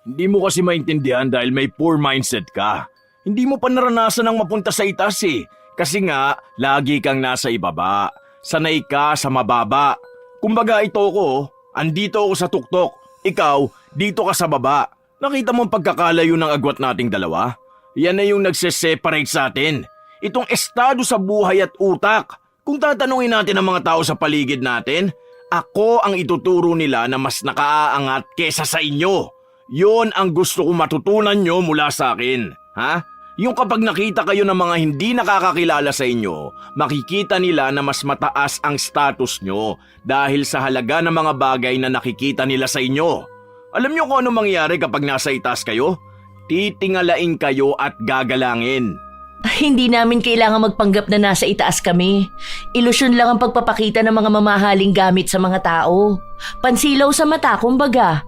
Hindi mo kasi maintindihan dahil may poor mindset ka. Hindi mo pa naranasan ang mapunta sa itaas eh. Kasi nga, lagi kang nasa ibaba. Sanay ka sa mababa. Kumbaga ito ko, andito ako sa tuktok. Ikaw, dito ka sa baba. Nakita mo ang pagkakalayo ng agwat nating dalawa? Yan na yung nagse-separate sa atin. Itong estado sa buhay at utak. Kung tatanungin natin ang mga tao sa paligid natin, ako ang ituturo nila na mas nakaaangat kesa sa inyo. Yon ang gusto kong matutunan nyo mula sa akin. Ha? Yung kapag nakita kayo ng mga hindi nakakakilala sa inyo, makikita nila na mas mataas ang status nyo dahil sa halaga ng mga bagay na nakikita nila sa inyo. Alam nyo kung ano mangyayari kapag nasa itaas kayo? Titingalain kayo at gagalangin. Hindi namin kailangan magpanggap na nasa itaas kami. Ilusyon lang ang pagpapakita ng mga mamahaling gamit sa mga tao. Pansilaw sa mata, kumbaga.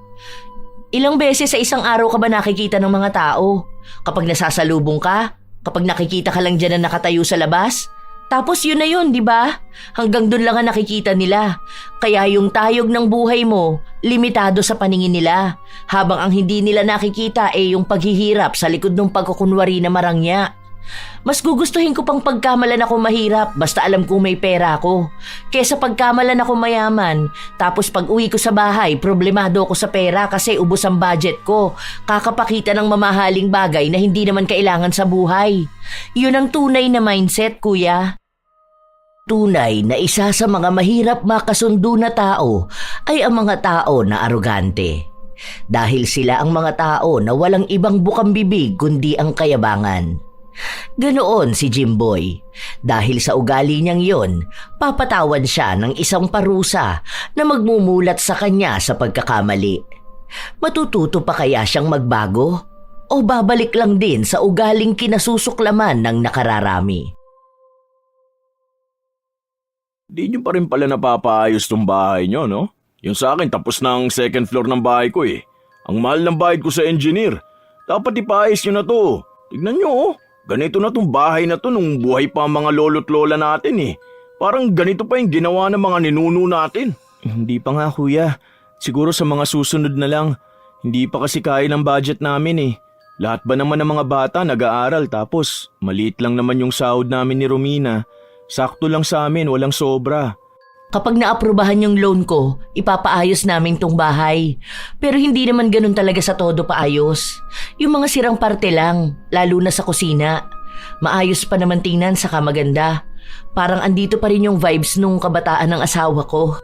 Ilang beses sa isang araw ka ba nakikita ng mga tao? Kapag nasasalubong ka? Kapag nakikita ka lang dyan na nakatayo sa labas? Tapos yun na yun, di ba? Hanggang dun lang ang nakikita nila. Kaya yung tayog ng buhay mo, limitado sa paningin nila. Habang ang hindi nila nakikita ay yung paghihirap sa likod ng pagkukunwari na marangya. Mas gugustuhin ko pang pagkamalan ako mahirap basta alam kong may pera ako. Kesa pagkamalan ako mayaman, tapos pag uwi ko sa bahay, problemado ako sa pera kasi ubos ang budget ko. Kakapakita ng mamahaling bagay na hindi naman kailangan sa buhay. Yun ang tunay na mindset, kuya. Tunay na isa sa mga mahirap makasundo na tao ay ang mga tao na arogante. Dahil sila ang mga tao na walang ibang bukang bibig kundi ang kayabangan. Ganoon si Jimboy. Dahil sa ugali niyang yon, papatawan siya ng isang parusa na magmumulat sa kanya sa pagkakamali. Matututo pa kaya siyang magbago? O babalik lang din sa ugaling kinasusuklaman ng nakararami? Di nyo pa rin pala napapaayos tong bahay nyo, no? Yung sa akin, tapos na ang second floor ng bahay ko eh. Ang mahal ng bayad ko sa engineer. Dapat ipaayos nyo na to. Tignan nyo oh. Ganito na tong bahay na to nung buhay pa ang mga lolo't lola natin eh. Parang ganito pa yung ginawa ng mga ninuno natin. Hindi pa nga kuya. Siguro sa mga susunod na lang. Hindi pa kasi kaya ng budget namin eh. Lahat ba naman ng mga bata nag-aaral tapos maliit lang naman yung sahod namin ni Romina. Sakto lang sa amin, walang sobra. Kapag naaprubahan yung loan ko, ipapaayos namin tong bahay. Pero hindi naman ganun talaga sa todo paayos. Yung mga sirang parte lang, lalo na sa kusina. Maayos pa naman tingnan saka maganda. Parang andito pa rin yung vibes nung kabataan ng asawa ko.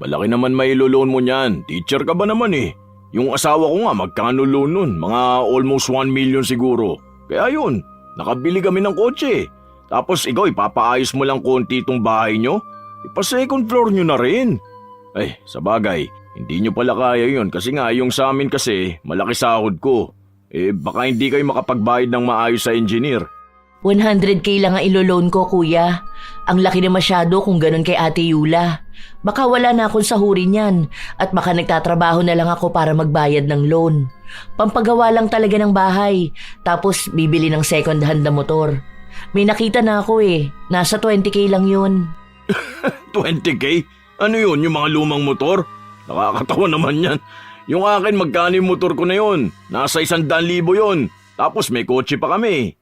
Malaki naman may loan mo niyan. Teacher ka ba naman eh? Yung asawa ko nga magkano loan nun? Mga almost 1 million siguro. Kaya yun, nakabili kami ng kotse. Tapos ikaw ipapaayos mo lang konti itong bahay nyo? Ipa-second floor nyo na rin. Ay, sa bagay, hindi nyo pala kaya yun kasi nga yung sa amin kasi malaki sahod ko. Baka hindi kayo makapagbayad ng maayos sa engineer. 100k lang ang ilo-loan ko, kuya. Ang laki na masyado kung ganun kay Ate Yula. Baka wala na akong sahurin yan at baka nagtatrabaho na lang ako para magbayad ng loan. Pampagawa lang talaga ng bahay, tapos bibili ng second hand na motor. May nakita na ako nasa 20k lang yun. 20k? Ano yun, yung mga lumang motor? Nakakatawa naman yan. Yung akin, magkano yung motor ko na yun? Nasa 100,000 yun. Tapos may kotse pa kami.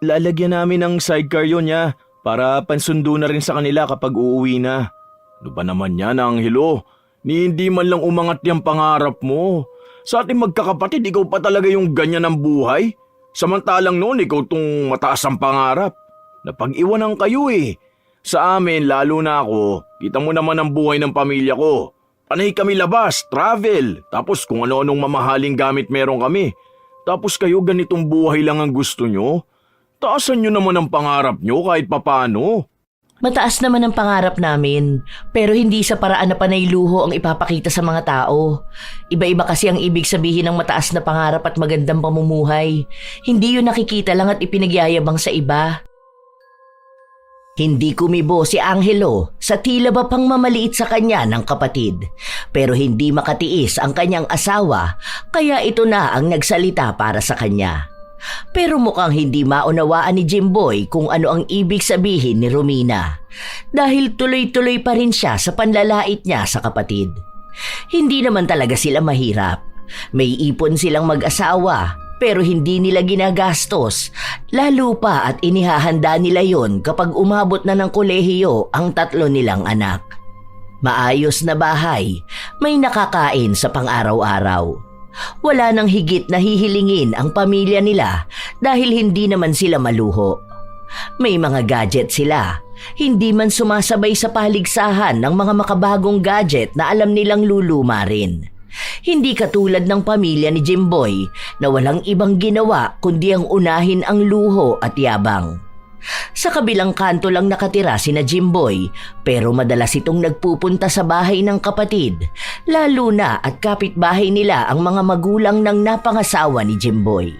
Lalagyan namin ng sidecar yun ya, para pansundo na rin sa kanila kapag uuwi na. Ano ba naman yan, Angelo? Hindi man lang umangat yung pangarap mo. Sa ating magkakapatid, ikaw pa talaga yung ganyan ng buhay. Samantalang noon, ikaw tong mataas ang pangarap. Napag-iwanan kayo eh. Sa amin, lalo na ako, kita mo naman ang buhay ng pamilya ko. Panay kami labas, travel, tapos kung ano-anong mamahaling gamit meron kami. Tapos kayo ganitong buhay lang ang gusto nyo? Taasan nyo naman ang pangarap nyo kahit papano. Mataas naman ang pangarap namin, pero hindi sa paraan na panay luho ang ipapakita sa mga tao. Iba-iba kasi ang ibig sabihin ng mataas na pangarap at magandang pamumuhay. Hindi yun nakikita lang at ipinagyayabang sa iba. Hindi kumibo si Angelo sa tila ba pang mamaliit sa kanya ng kapatid, pero hindi makatiis ang kanyang asawa kaya ito na ang nagsalita para sa kanya. Pero mukhang hindi maunawaan ni Jimboy kung ano ang ibig sabihin ni Romina dahil tuloy-tuloy pa rin siya sa panlalait niya sa kapatid. Hindi naman talaga sila mahirap. May ipon silang mag-asawa pero hindi nila ginagastos. Lalo pa at inihahanda nila yon kapag umabot na ng kolehiyo ang 3 nilang anak. Maayos na bahay, may nakakain sa pang-araw-araw. Wala nang higit na hihilingin ang pamilya nila dahil hindi naman sila maluho. May mga gadget sila, hindi man sumasabay sa paligsahan ng mga makabagong gadget na alam nilang luluma rin. Hindi katulad ng pamilya ni Jimboy na walang ibang ginawa kundi ang unahin ang luho at yabang. Sa kabilang kanto lang nakatira sina Jimboy pero madalas itong nagpupunta sa bahay ng kapatid, lalo na at kapitbahay nila ang mga magulang ng napangasawa ni Jimboy.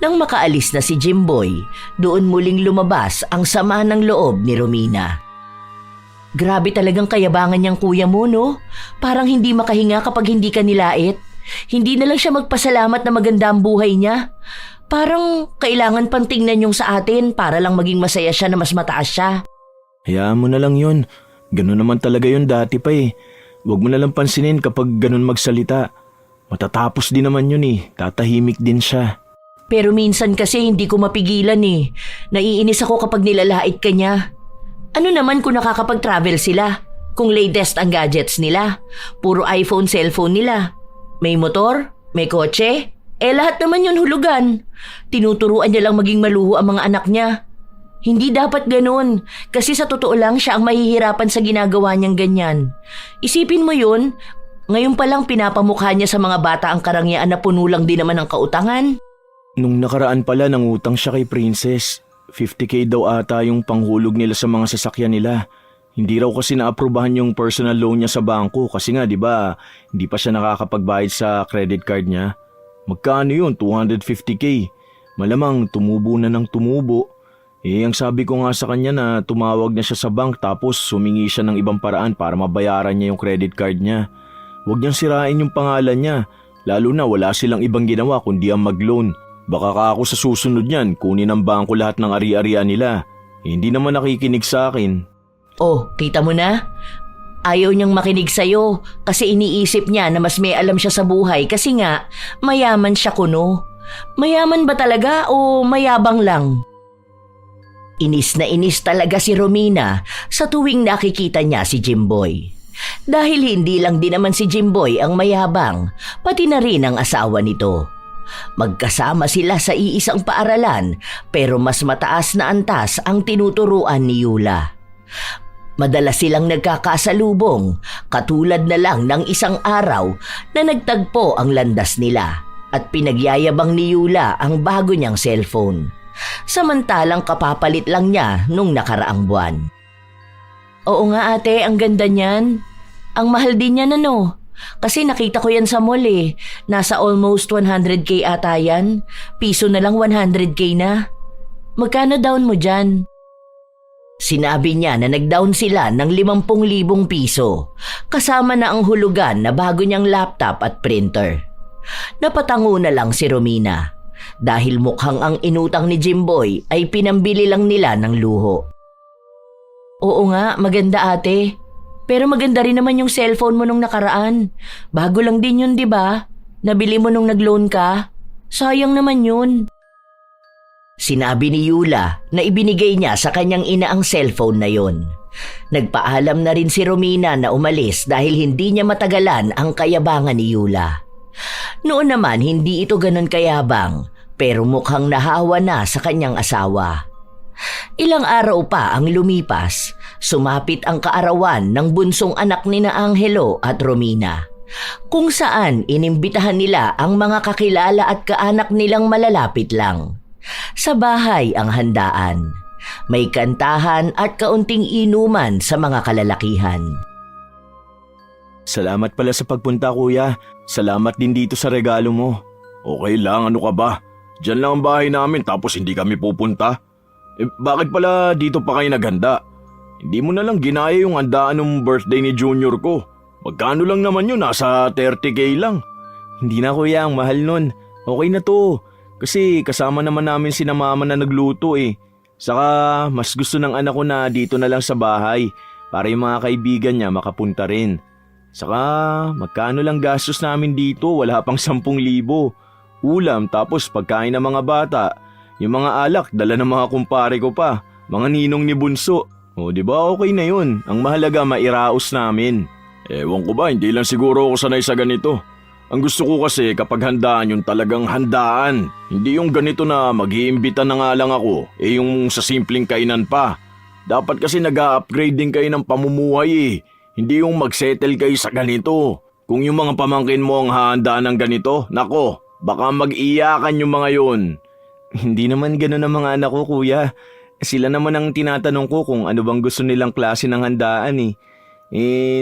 Nang makaalis na si Jimboy, doon muling lumabas ang sama ng loob ni Romina. Grabe talagang kayabangan niyang kuya mo, no? Parang hindi makahinga kapag hindi ka nilait. Hindi na lang siya magpasalamat na maganda ang buhay niya. Parang kailangan pang tingnan yung sa atin para lang maging masaya siya na mas mataas siya. Hayaan mo na lang yun. Ganun naman talaga yun dati pa eh. Huwag mo na lang pansinin kapag ganun magsalita. Matatapos din naman yun eh. Tatahimik din siya. Pero minsan kasi hindi ko mapigilan eh. Naiinis ako kapag nilalait ka niya. Ano naman kung nakakapag-travel sila? Kung latest ang gadgets nila? Puro iPhone, cellphone nila. May motor? May kotse? Lahat naman yun hulugan. Tinuturuan niya lang maging maluho ang mga anak niya. Hindi dapat ganun. Kasi sa totoo lang siya ang mahihirapan sa ginagawa niyang ganyan. Isipin mo yun. Ngayon pa lang pinapamukha niya sa mga bata ang karangyaan na puno lang din naman ng kautangan. Nung nakaraan pala nangutang siya kay Princess. 50k daw ata yung panghulog nila sa mga sasakyan nila. Hindi raw kasi naaprubahan yung personal loan niya sa bangko kasi nga 'di ba, hindi pa siya nakakapagbayad sa credit card niya. Magkano yun? 250k. Malamang tumubo na ng tumubo. Ang sabi ko nga sa kanya na tumawag na siya sa bank tapos sumingi siya ng ibang paraan para mabayaran niya yung credit card niya. Huwag niyang sirain yung pangalan niya. Lalo na wala silang ibang ginawa kundi ang mag-loan. Baka ka ako sa susunod niyan, kunin ng bangko lahat ng ari-arian nila. Hindi naman nakikinig sa akin. Oh, kita mo na? Ayaw niyang makinig sa'yo kasi iniisip niya na mas may alam siya sa buhay kasi nga mayaman siya kuno. Mayaman ba talaga o mayabang lang? Inis na inis talaga si Romina sa tuwing nakikita niya si Jimboy. Dahil hindi lang din naman si Jimboy ang mayabang, pati na rin ang asawa nito. Magkasama sila sa iisang paaralan pero mas mataas na antas ang tinuturuan ni Yula. Madalas silang nagkakasalubong, katulad na lang ng isang araw na nagtagpo ang landas nila at pinagyayabang ni Yula ang bago niyang cellphone. Samantalang kapapalit lang niya nung nakaraang buwan. Oo nga ate, ang ganda niyan. Ang mahal din niyan ano. Kasi nakita ko yan sa mall eh. Nasa almost 100k ata yan. Piso na lang 100k na. Magkano down mo dyan? Sinabi niya na nag-down sila ng 50,000 piso. Kasama na ang hulugan na bago niyang laptop at printer. Napatango na lang si Romina. Dahil mukhang ang inutang ni Jimboy ay pinambili lang nila ng luho. Oo nga, maganda ate. Pero maganda rin naman yung cellphone mo nung nakaraan. Bago lang din yun, di ba? Nabili mo nung nag-loan ka. Sayang naman yun. Sinabi ni Yula na ibinigay niya sa kanyang ina ang cellphone na yon. Nagpaalam na rin si Romina na umalis dahil hindi niya matagalan ang kayabangan ni Yula. Noon naman hindi ito ganun kayabang pero mukhang nahawa na sa kanyang asawa. Ilang araw pa ang lumipas, sumapit ang kaarawan ng bunsong anak ni na Angelo at Romina, kung saan inimbitahan nila ang mga kakilala at kaanak nilang malalapit lang. Sa bahay ang handaan. May kantahan at kaunting inuman sa mga kalalakihan. Salamat pala sa pagpunta kuya. Salamat din dito sa regalo mo. Okay lang, ano ka ba? Diyan lang ang bahay namin tapos hindi kami pupunta. Bakit pala dito pa kayo naghanda? Hindi mo na lang ginaya yung handaan ng birthday ni Junior ko. Magkano lang naman yun, nasa 30k lang. Hindi na kuya, ang mahal nun. Okay na to. Kasi kasama naman namin si na mama na nagluto eh. Saka mas gusto ng anak ko na dito na lang sa bahay para yung mga kaibigan niya makapunta rin. Saka magkano lang gastos namin dito, wala pang 10,000. Ulam tapos pagkain ng mga bata. Yung mga alak, dala ng mga kumpare ko pa. Mga ninong ni Bunso. O di ba okay na yun? Ang mahalaga mairaos namin. Ewan ko ba, hindi lang siguro ako sanay sa ganito. Ang gusto ko kasi kapag handaan yung talagang handaan. Hindi yung ganito na mag-iimbita na nga lang ako, yung sa simpleng kainan pa. Dapat kasi nag-upgrade din kayo ng pamumuhay eh. Hindi yung mag-settle kayo sa ganito. Kung yung mga pamangkin mo ang hahandaan ng ganito, nako, baka mag-iyakan yung mga yun. Hindi naman gano'n ang mga anak ko, kuya. Sila naman ang tinatanong ko kung ano bang gusto nilang klase ng handaan eh.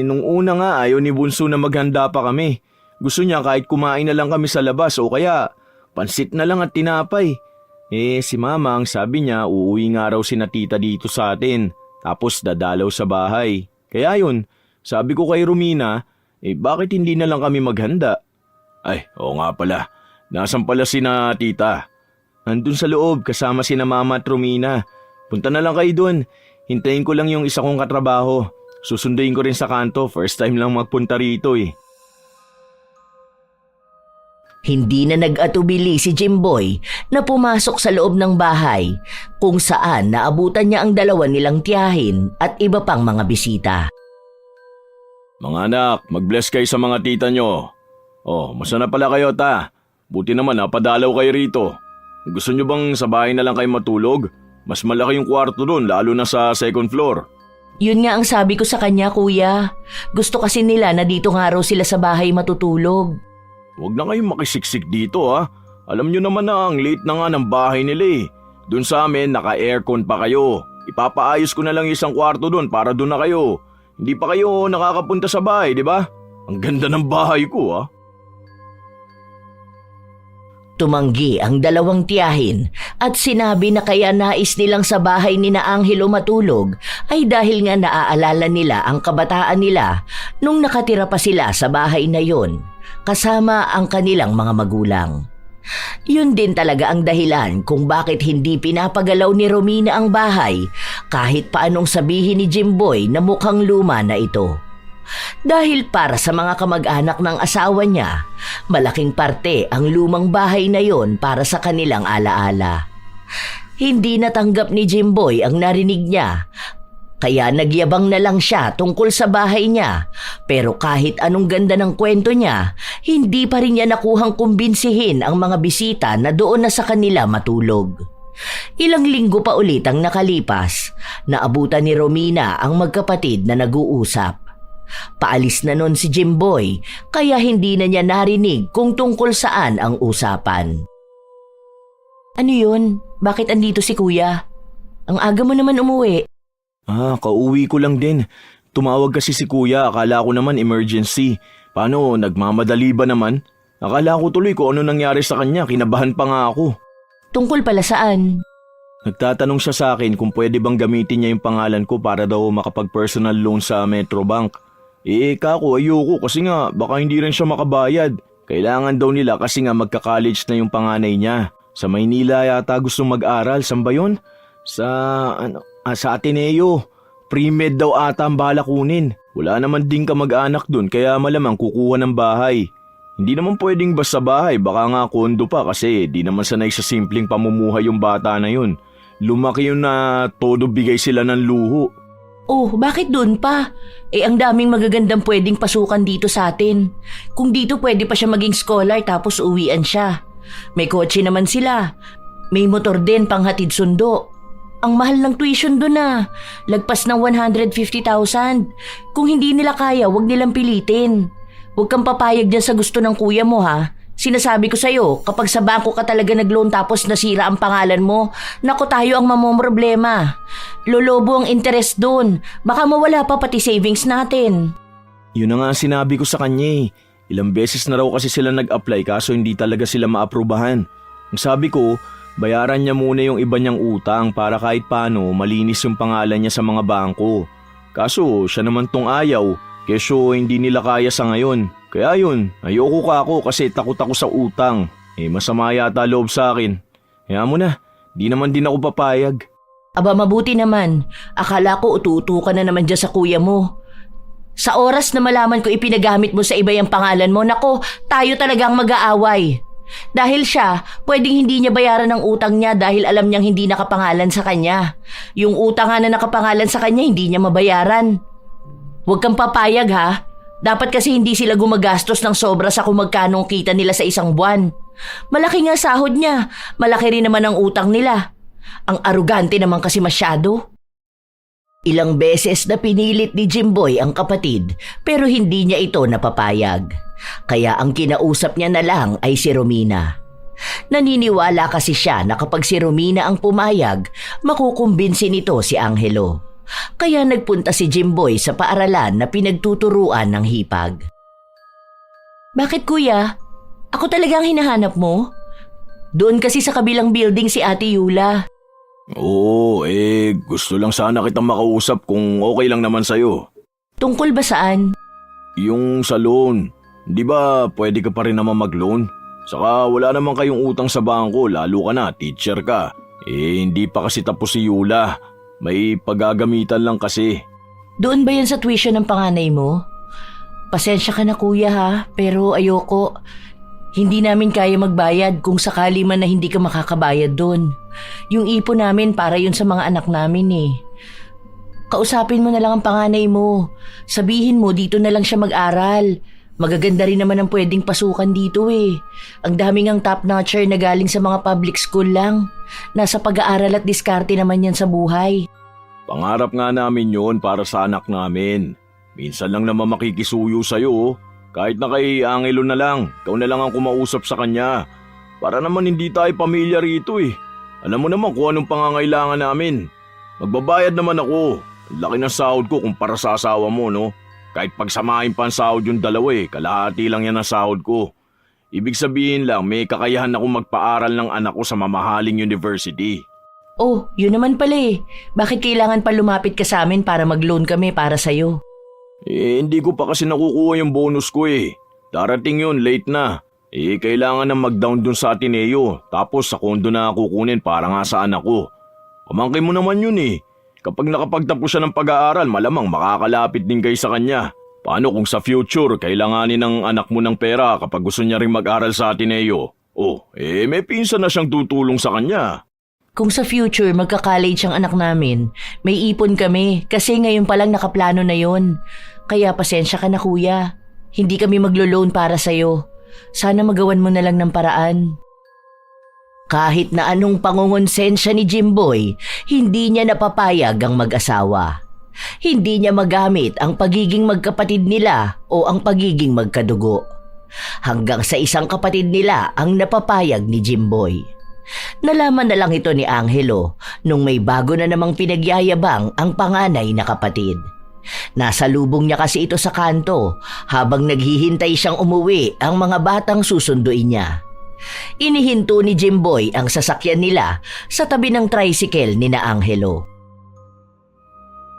Nung una nga ayaw ni Bunso na maghanda pa kami. Gusto niya kahit kumain na lang kami sa labas o kaya pansit na lang at tinapay. Si mama ang sabi niya uuwi nga raw si na tita dito sa atin. Tapos dadalaw sa bahay. Kaya yun, sabi ko kay Romina, bakit hindi na lang kami maghanda? Ay, oo nga pala. Nasaan pala si na tita? Nandun sa loob kasama si na mama at Romina. Punta na lang kayo dun. Hintayin ko lang yung isa kong katrabaho. Susunduin ko rin sa kanto. First time lang magpunta rito eh. Hindi na nag-atubili si Jimboy na pumasok sa loob ng bahay kung saan naabutan niya ang dalawa nilang tiyahin at iba pang mga bisita. Mga anak, mag-bless kayo sa mga tita nyo. Masa na pala kayo ta? Buti naman napadalaw kayo rito. Gusto nyo bang sa bahay na lang kayo matulog? Mas malaki yung kwarto doon lalo na sa second floor. Yun nga ang sabi ko sa kanya, kuya. Gusto kasi nila na dito nga raw sila sa bahay matutulog. Huwag na kayong makisiksik dito ha. Alam nyo naman na ang late na nga ng bahay nila eh. Doon sa amin naka-aircon pa kayo. Ipapaayos ko na lang isang kwarto doon para doon na kayo. Hindi pa kayo nakakapunta sa bahay, di ba? Ang ganda ng bahay ko ha. Tumanggi ang dalawang tiyahin at sinabi na kaya nais nilang sa bahay ni na Angelo matulog ay dahil nga naaalala nila ang kabataan nila nung nakatira pa sila sa bahay na yon kasama ang kanilang mga magulang. Yun din talaga ang dahilan kung bakit hindi pinapagalaw ni Romina ang bahay kahit paanong sabihin ni Jimboy na mukhang luma na ito. Dahil para sa mga kamag-anak ng asawa niya, malaking parte ang lumang bahay na yon para sa kanilang alaala. Hindi natanggap ni Jimboy ang narinig niya, kaya nagyabang na lang siya tungkol sa bahay niya. Pero kahit anong ganda ng kwento niya, hindi pa rin niya nakuhang kumbinsihin ang mga bisita na doon na sa kanila matulog. Ilang linggo pa ulit ang nakalipas, naabutan ni Romina ang magkapatid na nag-uusap. Paalis na nun si Jimboy kaya hindi na niya narinig kung tungkol saan ang usapan. Ano yun? Bakit andito si kuya? Ang aga mo naman umuwi. Kauwi ko lang din. Tumawag kasi si kuya, akala ko naman emergency. Paano, nagmamadali ba naman? Akala ko tuloy kung ano nangyari sa kanya, kinabahan pa nga ako. Tungkol pala saan? Nagtatanong siya sa akin kung pwede bang gamitin niya yung pangalan ko para daw makapag-personal loan sa Metrobank. Kako ayoko kasi nga baka hindi rin siya makabayad. Kailangan daw nila kasi nga magka-college na yung panganay niya. Sa Maynila yata gustong mag-aral, saan ba yun? Sa Ateneo. Pre-med daw ata ang bala kunin. Wala naman din kamag-anak dun kaya malamang kukuha ng bahay. Hindi naman pwedeng basta bahay, baka nga kondo pa kasi di naman sanay sa simpleng pamumuhay yung bata na yun. Lumaki yun na todo bigay sila ng luho. Bakit doon pa? Ang daming magagandang pwedeng pasukan dito sa atin. Kung dito pwede pa siya maging scholar tapos uwian siya. May kotse naman sila. May motor din panghatid sundo. Ang mahal ng tuition doon na. Lagpas ng 150,000. Kung hindi nila kaya, wag nilang pilitin. Huwag kang papayag dyan sa gusto ng kuya mo ha. Sinasabi ko sa'yo, kapag sa bangko ka talaga nag-loan tapos nasira ang pangalan mo, naku tayo ang mamomroblema. Lolobo ang interest doon. Baka mawala pa pati savings natin. Yun na nga ang sinabi ko sa kanya eh. Ilang beses na raw kasi sila nag-apply kaso hindi talaga sila maaprubahan. Ang sabi ko, bayaran niya muna yung iba niyang utang para kahit paano malinis yung pangalan niya sa mga bangko. Kaso siya naman tong ayaw, kesyo hindi nila kaya sa ngayon. Kaya yun, ayoko ka ako kasi takot ako sa utang. Masama yata loob sa akin. Kaya mo na, di naman din ako papayag. Aba mabuti naman, akala ko utu-utu ka na naman dyan sa kuya mo. Sa oras na malaman ko ipinagamit mo sa iba yung pangalan mo, nako, tayo talagang mag-aaway. Dahil siya, pwedeng hindi niya bayaran ang utang niya dahil alam niyang hindi nakapangalan sa kanya. Yung utang nga na nakapangalan sa kanya, hindi niya mabayaran. Huwag kang papayag ha. Dapat kasi hindi sila gumagastos ng sobra sa kung magkano kita nila sa isang buwan. Malaki nga sahod niya, malaki rin naman ang utang nila. Ang arugante naman kasi masyado. Ilang beses na pinilit ni Jimboy ang kapatid pero hindi niya ito napapayag. Kaya ang kinausap niya na lang ay si Romina. Naniniwala kasi siya na kapag si Romina ang pumayag, makukumbinsi nito si Angelo. Kaya nagpunta si Jimboy sa paaralan na pinagtuturuan ng hipag. Bakit kuya? Ako talagang hinahanap mo? Doon kasi sa kabilang building si Ate Yula. Oo, gusto lang sana kitang makausap kung okay lang naman sa'yo. Tungkol ba saan? Yung sa loan, di ba pwede ka pa rin naman mag-loan? Saka wala naman kayong utang sa bangko, lalo ka na, teacher ka. Hindi pa kasi tapos si Yula. May paggagamitan lang kasi. Doon ba yan sa tuition ng panganay mo? Pasensya ka na kuya ha, pero ayoko. Hindi namin kaya magbayad kung sakali man na hindi ka makakabayad doon. Yung ipon namin para yun sa mga anak namin eh. Kausapin mo na lang ang panganay mo. Sabihin mo dito na lang siya mag-aral. Magaganda rin naman ang pwedeng pasukan dito eh. Ang daming ang top-notcher na galing sa mga public school lang. Nasa pag-aaral at diskarte naman yan sa buhay. Pangarap nga namin yon para sa anak namin. Minsan lang naman makikisuyo sa'yo. Kahit na kay Angelo na lang, ikaw na lang ang kumausap sa kanya. Para naman hindi tayo pamilya rito eh. Alam mo naman kung anong pangangailangan namin. Magbabayad naman ako. Ang laki ng sahod ko kumpara sa asawa mo, no? Kahit pagsamahin pa ang sahod yung dalawa kalahati lang yan ang sahod ko. Ibig sabihin lang may kakayahan ako magpaaral ng anak ko sa mamahaling university. Oh, yun naman pala eh. Bakit kailangan pa lumapit ka sa amin para mag-loan kami para sa'yo? Hindi ko pa kasi nakukuha yung bonus ko eh. Darating yun, late na. Kailangan na mag-down dun sa Ateneo. Tapos sa kondo na kukunin para nga sa anak ko. Pamangkin mo naman yun eh. Kapag nakapagtapos siya ng pag-aaral, malamang makakalapit din kayo sa kanya. Paano kung sa future, kailanganin ng anak mo ng pera kapag gusto niya rin mag-aral sa Ateneo? May pinsan na siyang tutulong sa kanya. Kung sa future magka-college ang anak namin, may ipon kami kasi ngayon palang nakaplano na yon. Kaya pasensya ka na kuya. Hindi kami maglo-loan para sa'yo. Sana magawan mo na lang ng paraan. Kahit na anong pangungonsensya ni Jimboy, hindi niya napapayag ang mag-asawa. Hindi niya magamit ang pagiging magkapatid nila o ang pagiging magkadugo. Hanggang sa isang kapatid nila ang napapayag ni Jimboy. Nalaman na lang ito ni Angelo nung may bago na namang pinagyayabang ang panganay na kapatid. Nasa lubong niya kasi ito sa kanto habang naghihintay siyang umuwi ang mga batang susunduin niya. Inihinto ni Jimboy ang sasakyan nila sa tabi ng tricycle ni na Angelo.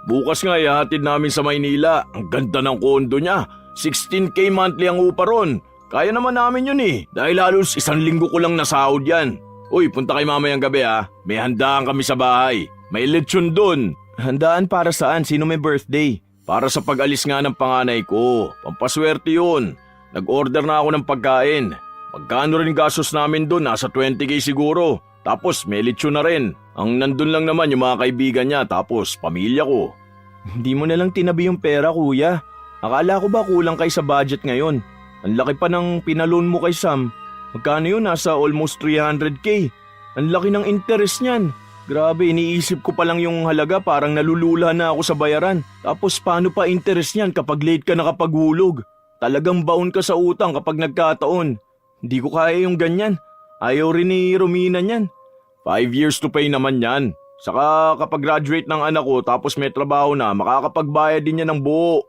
Bukas nga ihatid namin sa Maynila. Ang ganda ng kondo niya. 16K monthly ang upa ron. Kaya naman namin yun eh. Dahil halos 1 linggo ko lang nasahod yan. Uy, punta kay mamayang gabi ha. May handaan kami sa bahay. May lechon dun. Handaan para saan? Sino may birthday? Para sa pag-alis nga ng panganay ko. Pampaswerte yun. Nag-order na ako ng pagkain. Magkano rin gastos namin dun? Nasa 20K siguro. Tapos may lechon na rin. Ang nandun lang naman yung mga kaibigan niya. Tapos pamilya ko. Hindi mo na lang tinabi yung pera kuya. Akala ko ba kulang kay sa budget ngayon? Ang laki pa ng pinaloan mo kay Sam. Magkano yun? Nasa almost 300K. Ang laki ng interest niyan. Grabe, iniisip ko pa lang yung halaga, parang nalulula na ako sa bayaran. Tapos paano pa interest niyan kapag late ka nakapaghulog? Talagang baon ka sa utang kapag nagkataon. Hindi ko kaya yung ganyan. Ayaw rin ni Romina niyan. 5 years to pay naman yan. Saka kapag graduate ng anak ko tapos may trabaho na, makakapagbayad din yan ng buo.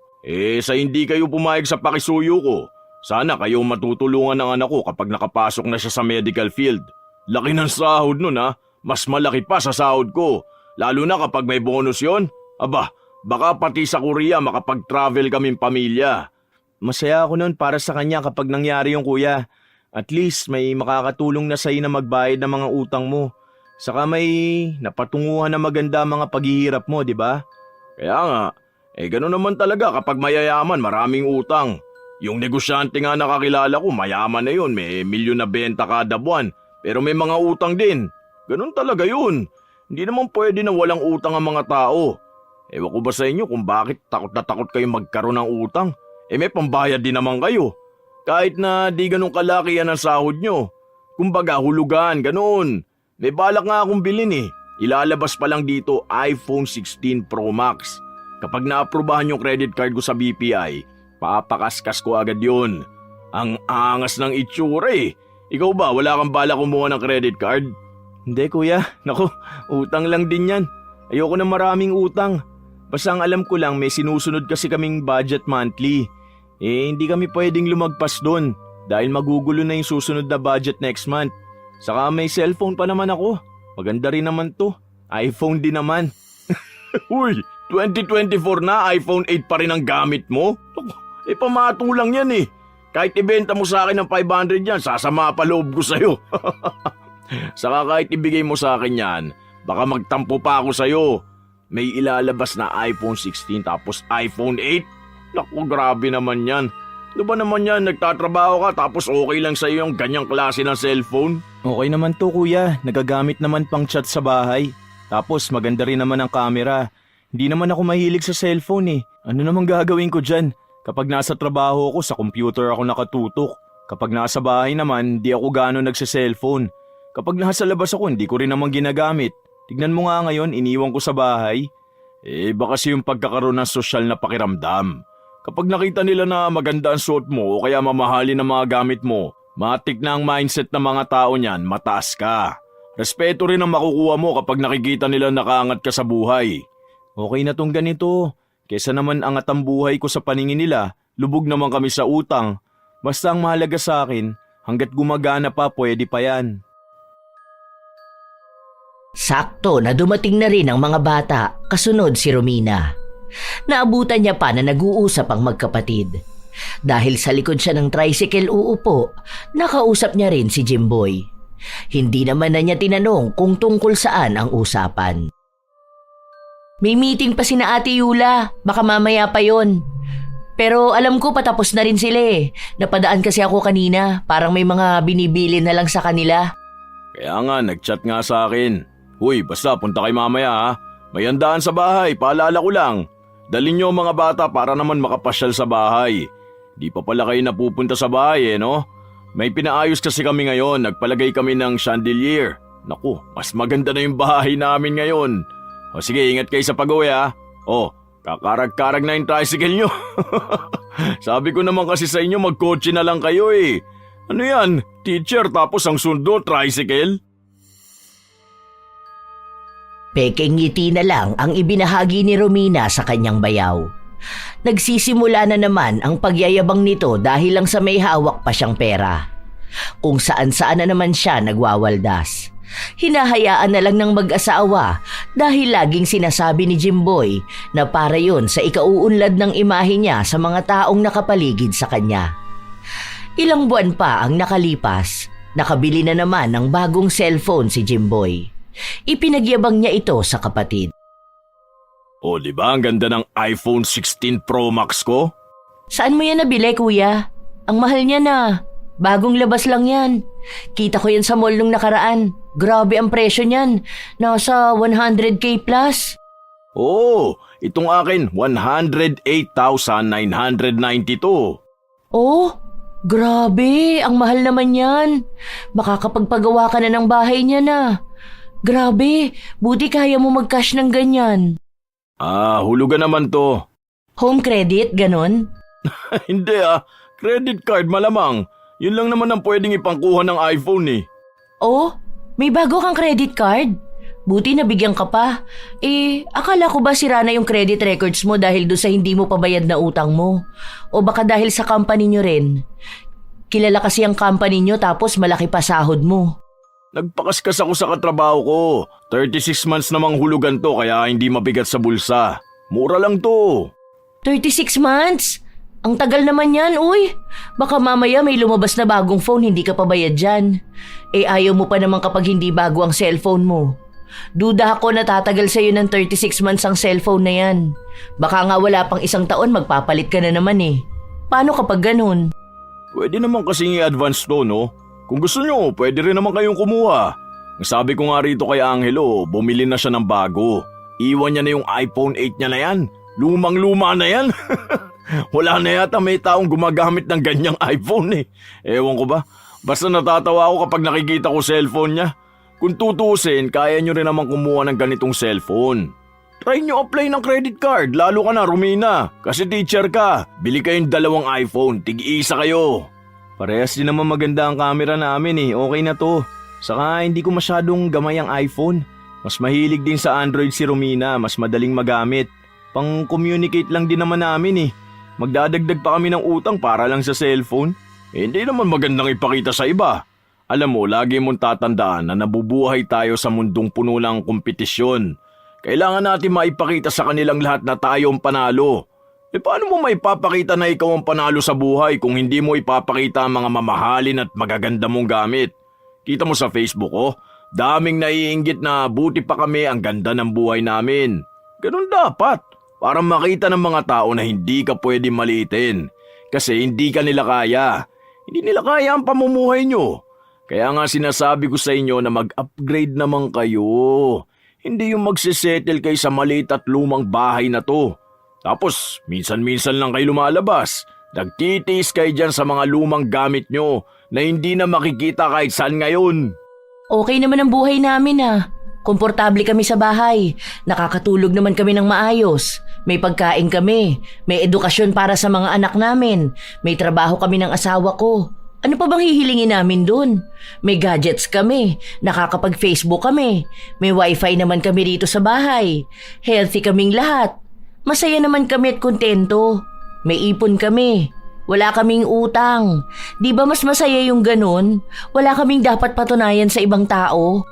Sa hindi kayo pumayag sa pakisuyo ko, sana kayo matutulungan ng anak ko kapag nakapasok na siya sa medical field. Laki ng sahod nun ha. Mas malaki pa sa sahod ko. Lalo na kapag may bonus yon. Aba, baka pati sa Korea makapag-travel kaming pamilya. Masaya ako nun para sa kanya kapag nangyari yung kuya. At least may makakatulong na sa'yo na magbayad ng mga utang mo. Saka may napatunguhan na maganda mga paghihirap mo, di ba? Kaya nga, Ganun naman talaga kapag mayayaman, maraming utang. Yung negosyante nga nakakilala ko, mayaman na yun, may milyon na benta kada buwan. Pero may mga utang din. Ganun talaga yun. Hindi naman pwede na walang utang ang mga tao. Ewan ko ba sa inyo kung bakit takot na takot kayo magkaroon ng utang? May pambayad din naman kayo. Kahit na di ganun kalaki yan ang sahod nyo. Kumbaga hulugan, ganun. May balak nga akong bilhin. Ilalabas pa lang dito iPhone 16 Pro Max. Kapag naaprubahan yung credit card ko sa BPI, papakaskas ko agad yun. Ang angas ng itsura Ikaw ba, wala kang balak kumuha ng credit card? Hindi kuya, naku, utang lang din yan. Ayoko na maraming utang. Basta ang alam ko lang may sinusunod kasi kaming budget monthly. Hindi kami pwedeng lumagpas doon dahil magugulo na yung susunod na budget next month. Saka may cellphone pa naman ako. Maganda rin naman to. iPhone din naman. Uy, 2024 na, iPhone 8 pa rin ang gamit mo? Pamatulang yan Kahit ibenta mo sa akin ng 500 yan, sasama pa loob ko sa'yo. Saka kahit ibigay mo sa akin yan, baka magtampo pa ako sa'yo. May ilalabas na iPhone 16 tapos iPhone 8? Naku, grabe naman yan. Ano ba naman yan, nagtatrabaho ka tapos okay lang sa'yo yung ganyang klase ng cellphone? Okay naman to kuya, nagagamit naman pang chat sa bahay. Tapos maganda rin naman ang camera. Hindi naman ako mahilig sa cellphone Ano namang gagawin ko dyan? Kapag nasa trabaho ako, sa computer ako nakatutok. Kapag nasa bahay naman, di ako gano'n nagsa-cellphone. Kapag nasa labas ako, hindi ko rin naman ginagamit. Tignan mo nga ngayon, iniwan ko sa bahay. Baka kasi yung pagkakaroon ng sosyal na pakiramdam. Kapag nakita nila na maganda ang suot mo o kaya mamahalin ang mga gamit mo, matik na ang mindset ng mga tao niyan, mataas ka. Respeto rin ang makukuha mo kapag nakikita nila nakaangat ka sa buhay. Okay na tong ganito. Kesa naman angat ang buhay ko sa paningin nila, lubog naman kami sa utang. Basta ang mahalaga sa akin, hanggat gumagana pa pwede pa yan. Sakto na dumating na rin ang mga bata, kasunod si Romina. Naabutan niya pa na nag-uusap ang magkapatid. Dahil sa likod siya ng tricycle uupo, nakausap niya rin si Jimboy. Hindi naman na niya tinanong kung tungkol saan ang usapan. May meeting pa sina Ate Yula, baka mamaya pa yon. Pero alam ko patapos na rin sila Napadaan kasi ako kanina, parang may mga binibili na lang sa kanila. Kaya nga, nag-chat nga sa akin. Uy, basta punta kay mamaya May handaan sa bahay, paalala ko lang. Dalhin niyo mga bata para naman makapasyal sa bahay. Di pa pala kayo napupunta sa bahay no? May pinaayos kasi kami ngayon, nagpalagay kami ng chandelier. Naku, mas maganda na yung bahay namin ngayon. O sige, ingat kayo sa pag-uwi kakarag-karag na yung tricycle nyo. Sabi ko naman kasi sa inyo magkotse na lang kayo Ano yan? Teacher tapos ang sundo, tricycle? Pekeng ngiti na lang ang ibinahagi ni Romina sa kanyang bayaw. Nagsisimula na naman ang pagyayabang nito dahil lang sa may hawak pa siyang pera. Kung saan-saan na naman siya nagwawaldas. Hinahayaan na lang ng mag-asawa dahil laging sinasabi ni Jimboy na para yon sa ikauunlad ng imahe niya sa mga taong nakapaligid sa kanya. Ilang buwan pa ang nakalipas, nakabili na naman ng bagong cellphone si Jimboy. Ipinagyabang niya ito sa kapatid. O diba ang ganda ng iPhone 16 Pro Max ko? Saan mo yan nabili kuya? Ang mahal niya na. Bagong labas lang yan. Kita ko yan sa mall nung nakaraan. Grabe ang presyo niyan. Nasa 100k plus. Oo, itong akin 108,992. Oh, grabe. Ang mahal naman yan. Makakapagpagawa ka na ng bahay niya na. Grabe, buti kaya mo mag-cash ng ganyan. Hulugan naman to. Home credit, ganon? Hindi credit card malamang. Yun lang naman ang pwedeng ipangkuha ng iPhone Oh, may bago kang credit card? Buti nabigyan ka pa. Akala ko ba sira na yung credit records mo dahil doon sa hindi mo pabayad na utang mo? O baka dahil sa company nyo rin? Kilala kasi ang company nyo tapos malaki pa sahod mo. Nagpakaskas ako sa katrabaho ko. 36 months namang hulugan to kaya hindi mabigat sa bulsa. Mura lang to. 36 months? Ang tagal naman yan, uy. Baka mamaya may lumabas na bagong phone, hindi ka pa bayad dyan. Ayaw mo pa naman kapag hindi bago ang cellphone mo. Duda ako na tatagal sa'yo ng 36 months ang cellphone na yan. Baka nga wala pang 1 taon magpapalit ka na naman eh. Paano kapag ganun? Pwede naman kasing i-advance to, no? Kung gusto nyo, pwede rin naman kayong kumuha. Ang sabi ko nga rito kay Angelo, bumili na siya ng bago. Iwan niya na yung iPhone 8 niya na yan. Lumang-luma na yan. Wala na yata may taong gumagamit ng ganyang iPhone eh. Ewan ko ba? Basta natatawa ako kapag nakikita ko cellphone niya. Kung tutusin, kaya nyo rin naman kumuha ng ganitong cellphone. Try nyo apply ng credit card, lalo ka na Romina. Kasi teacher ka, bili kayong 2 iPhone, tig-isa kayo. Parehas din naman maganda ang camera namin eh, okay na to. Saka hindi ko masyadong gamay ang iPhone. Mas mahilig din sa Android si Romina, mas madaling magamit. Pang-communicate lang din naman namin eh. Magdadagdag pa kami ng utang para lang sa cellphone. Hindi naman magandang ipakita sa iba. Alam mo, lagi mong tatandaan na nabubuhay tayo sa mundong puno ng kompetisyon. Kailangan natin maipakita sa kanilang lahat na tayo ang panalo. Paano mo maipapakita na ikaw ang panalo sa buhay kung hindi mo ipapakita ang mga mamahalin at magaganda mong gamit? Kita mo sa Facebook, oh, daming naiinggit na buti pa kami ang ganda ng buhay namin. Ganun dapat, para makita ng mga tao na hindi ka pwede maliitin. Kasi hindi ka nila kaya. Hindi nila kaya ang pamumuhay nyo. Kaya nga sinasabi ko sa inyo na mag-upgrade naman kayo. Hindi yung magsisettle kayo sa maliit at lumang bahay na to. Tapos, minsan-minsan lang kayo lumalabas. Nagtitiis kayo dyan sa mga lumang gamit nyo na hindi na makikita kahit saan ngayon. Okay naman ang buhay namin ah. Komportable kami sa bahay. Nakakatulog naman kami ng maayos. May pagkain kami. May edukasyon para sa mga anak namin. May trabaho kami ng asawa ko. Ano pa bang hihilingin namin dun? May gadgets kami. Nakakapag-Facebook kami. May wifi naman kami rito sa bahay. Healthy kaming lahat. Masaya naman kami at kontento. May ipon kami. Wala kaming utang. Di ba mas masaya yung ganun? Wala kaming dapat patunayan sa ibang tao.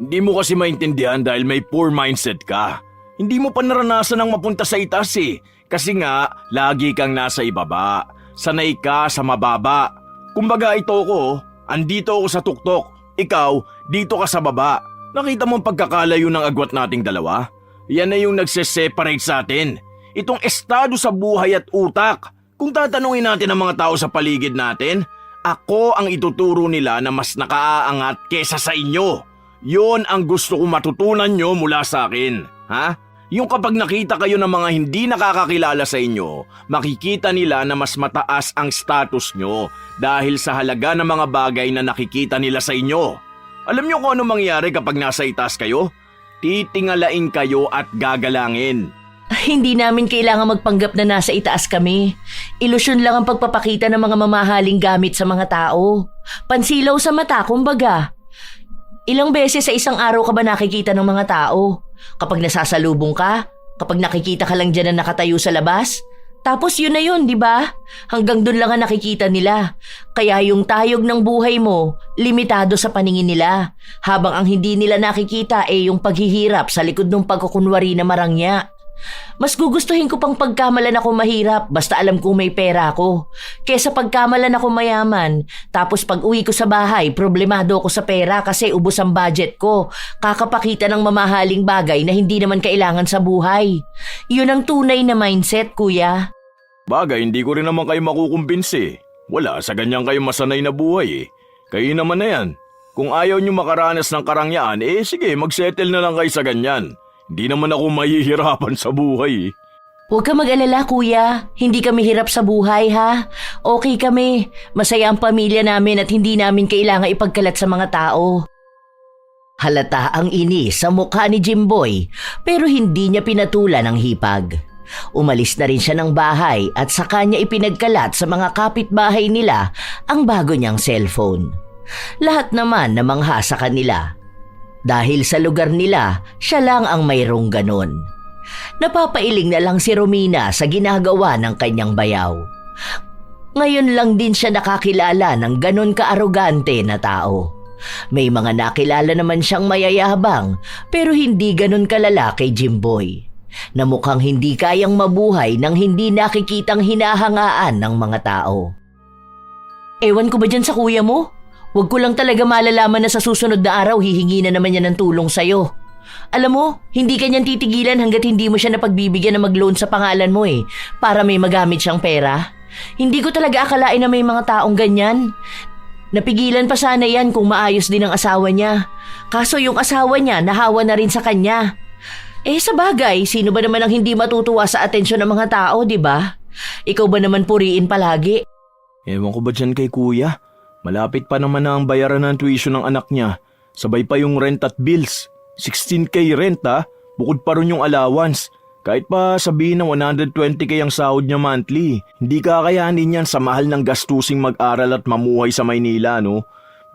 Hindi mo kasi maintindihan dahil may poor mindset ka. Hindi mo pa naranasan ang mapunta sa itaas eh. Kasi nga, lagi kang nasa ibaba. Sanay ka sa mababa. Kumbaga ito ko, andito ako sa tuktok. Ikaw, dito ka sa baba. Nakita mo ang pagkakalayo ng agwat nating dalawa? Yan na yung nagse-separate sa atin. Itong estado sa buhay at utak. Kung tatanungin natin ang mga tao sa paligid natin, ako ang ituturo nila na mas nakaaangat kesa sa inyo. Yon ang gusto kong matutunan nyo mula sa akin. Ha? Yung kapag nakita kayo ng mga hindi nakakakilala sa inyo, makikita nila na mas mataas ang status nyo dahil sa halaga ng mga bagay na nakikita nila sa inyo. Alam nyo kung ano mangyayari kapag nasa itaas kayo? Titingalain kayo at gagalangin. Hindi namin kailangan magpanggap na nasa itaas kami. Ilusyon lang ang pagpapakita ng mga mamahaling gamit sa mga tao. Pansilaw sa mata, kumbaga. Ilang beses sa isang araw ka ba nakikita ng mga tao? Kapag nasasalubong ka? Kapag nakikita ka lang dyan na nakatayo sa labas? Tapos yun na yun, di ba? Hanggang dun lang ang nakikita nila. Kaya yung tayog ng buhay mo, limitado sa paningin nila. Habang ang hindi nila nakikita ay yung paghihirap sa likod ng pagkukunwari na marangya. Mas gugustuhin ko pang pagkamalan ako mahirap basta alam kong may pera ako. Kesa pagkamalan ako mayaman, tapos pag uwi ko sa bahay, problemado ako sa pera kasi ubos ang budget ko. Kakapakita ng mamahaling bagay na hindi naman kailangan sa buhay. Yun ang tunay na mindset, kuya. Bagay, hindi ko rin naman kayo makukumbinsi. Wala sa ganyan kayo masanay na buhay eh. Kayo naman na yan. Kung ayaw nyo makaranas ng karangyaan, sige, magsettle na lang kayo sa ganyan. Hindi naman ako mahihirapan sa buhay. Huwag ka mag-alala, kuya. Hindi kami hirap sa buhay, ha? Okay kami. Masaya ang pamilya namin at hindi namin kailangan ipagkalat sa mga tao. Halata ang inis sa mukha ni Jimboy pero hindi niya pinatulan ang hipag. Umalis na rin siya ng bahay at saka niya ipinagkalat sa mga kapitbahay nila ang bago niyang cellphone. Lahat naman namangha sa kanila. Dahil sa lugar nila, siya lang ang mayroong ganon. Napapailing na lang si Romina sa ginagawa ng kanyang bayaw. Ngayon lang din siya nakakilala ng ganon ka-arogante na tao. May mga nakilala naman siyang mayayabang pero hindi ganon kalala kay Jimboy, na mukhang hindi kayang mabuhay nang hindi nakikitang hinahangaan ng mga tao. Ewan ko ba dyan sa kuya mo? Huwag ko lang talaga malalaman na sa susunod na araw hihingi na naman yan ng tulong sa'yo. Alam mo, hindi ka niyan titigilan hanggat hindi mo siya napagbibigyan na mag-loan sa pangalan mo para may magamit siyang pera. Hindi ko talaga akalain na may mga taong ganyan. Napigilan pa sana yan kung maayos din ang asawa niya. Kaso yung asawa niya nahawa na rin sa kanya. Sa bagay, sino ba naman ang hindi matutuwa sa atensyon ng mga tao, di ba? Ikaw ba naman puriin palagi? Ewan ko ba dyan kay kuya? Malapit pa naman na ang bayaran ng tuition ng anak niya. Sabay pa yung rent at bills. 16K rent bukod pa rin yung allowance. Kahit pa sabihin na 120K ang sahod niya monthly, hindi kakayanin yan sa mahal ng gastusing mag-aral at mamuhay sa Maynila, no?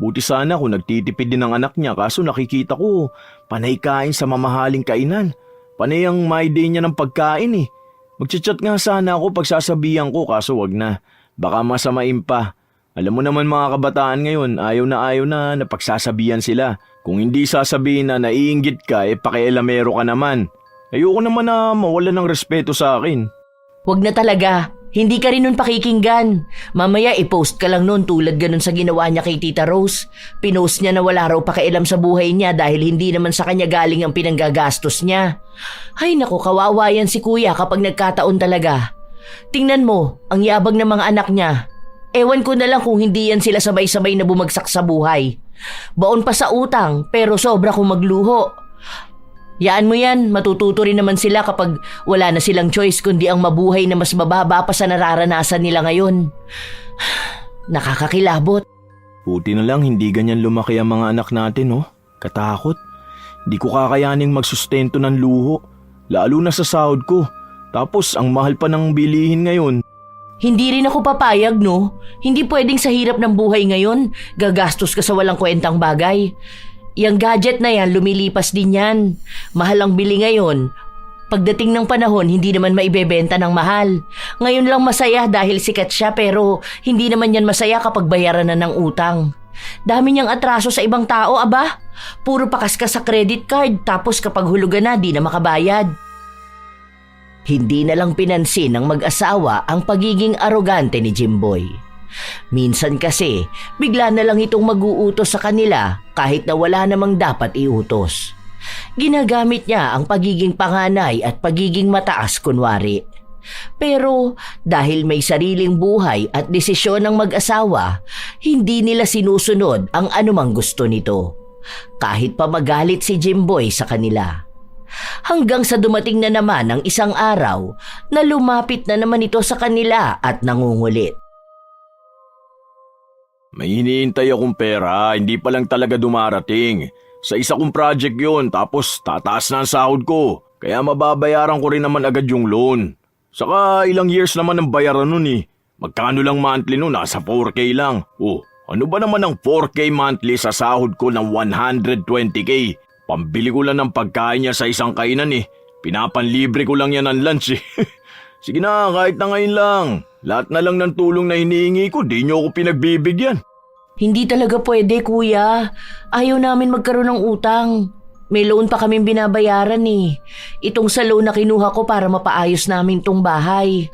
Buti sana kung nagtitipid din ang anak niya kaso nakikita ko, panay kain sa mamahaling kainan. Panay ang my day niya ng pagkain Magchat-chat nga sana ako pagsasabihan ko kaso wag na. Baka masamain pa. Alam mo naman mga kabataan ngayon, ayaw na napagsasabihan sila. Kung hindi sasabihin na naiinggit ka, pakialamero ka naman. Ayoko naman na mawala ng respeto sa akin. Wag na talaga. Hindi ka rin nun pakikinggan. Mamaya i-post ka lang nun tulad ganun sa ginawa niya kay Tita Rose. Pinost niya na wala raw pakialam sa buhay niya dahil hindi naman sa kanya galing ang pinanggagastos niya. Ay naku, kawawa yan si kuya kapag nagkataon talaga. Tingnan mo, ang yabang ng mga anak niya. Ewan ko na lang kung hindi yan sila sabay-sabay na bumagsak sa buhay. Baon pa sa utang pero sobra kung magluho. Yaan mo yan, matututo rin naman sila kapag wala na silang choice kundi ang mabuhay na mas mababa pa sa nararanasan nila ngayon. Nakakakilabot. Buti na lang hindi ganyan lumaki ang mga anak natin, Katakot. Di ko kakayaning magsustento ng luho, lalo na sa sahod ko. Tapos ang mahal pa ng bilihin ngayon. Hindi rin ako papayag, no? Hindi pwedeng sa hirap ng buhay ngayon, gagastos ka sa walang kwentang bagay. Yang gadget na yan, lumilipas din yan. Mahal ang bili ngayon. Pagdating ng panahon, hindi naman maibebenta ng mahal. Ngayon lang masaya dahil sikat siya pero hindi naman yan masaya kapag bayaran na ng utang. Dami niyang atraso sa ibang tao, aba. Puro pakas ka sa credit card tapos kapag hulugan na, di na makabayad. Hindi na lang pinansin ng mag-asawa ang pagiging arogante ni Jimboy. Minsan kasi, bigla na lang itong mag-uutos sa kanila kahit na wala namang dapat iutos. Ginagamit niya ang pagiging panganay at pagiging mataas kunwari. Pero dahil may sariling buhay at desisyon ng mag-asawa, hindi nila sinusunod ang anumang gusto nito. Kahit pa magalit si Jimboy sa kanila. Hanggang sa dumating na naman ang isang araw na lumapit na naman ito sa kanila at nangungulit. May hinihintay akong pera, hindi pa lang talaga dumarating. Sa isa kong project yon, tapos tataas na ang sahod ko. Kaya mababayaran ko rin naman agad yung loan. Saka ilang years naman ang bayaran nun Magkano lang monthly nun? Nasa 4K lang. Ano ba naman ang 4K monthly sa sahod ko ng 120K? Pambili ko lang ng pagkain niya sa isang kainan Pinapanlibre ko lang yan ng lunch Sige na, kahit na ngayon lang. Lahat na lang ng tulong na hinihingi ko, di niyo ako pinagbibigyan. Hindi talaga pwede, kuya. Ayaw namin magkaroon ng utang. May loan pa kaming binabayaran Itong sa loan na kinuha ko para mapaayos namin tong bahay.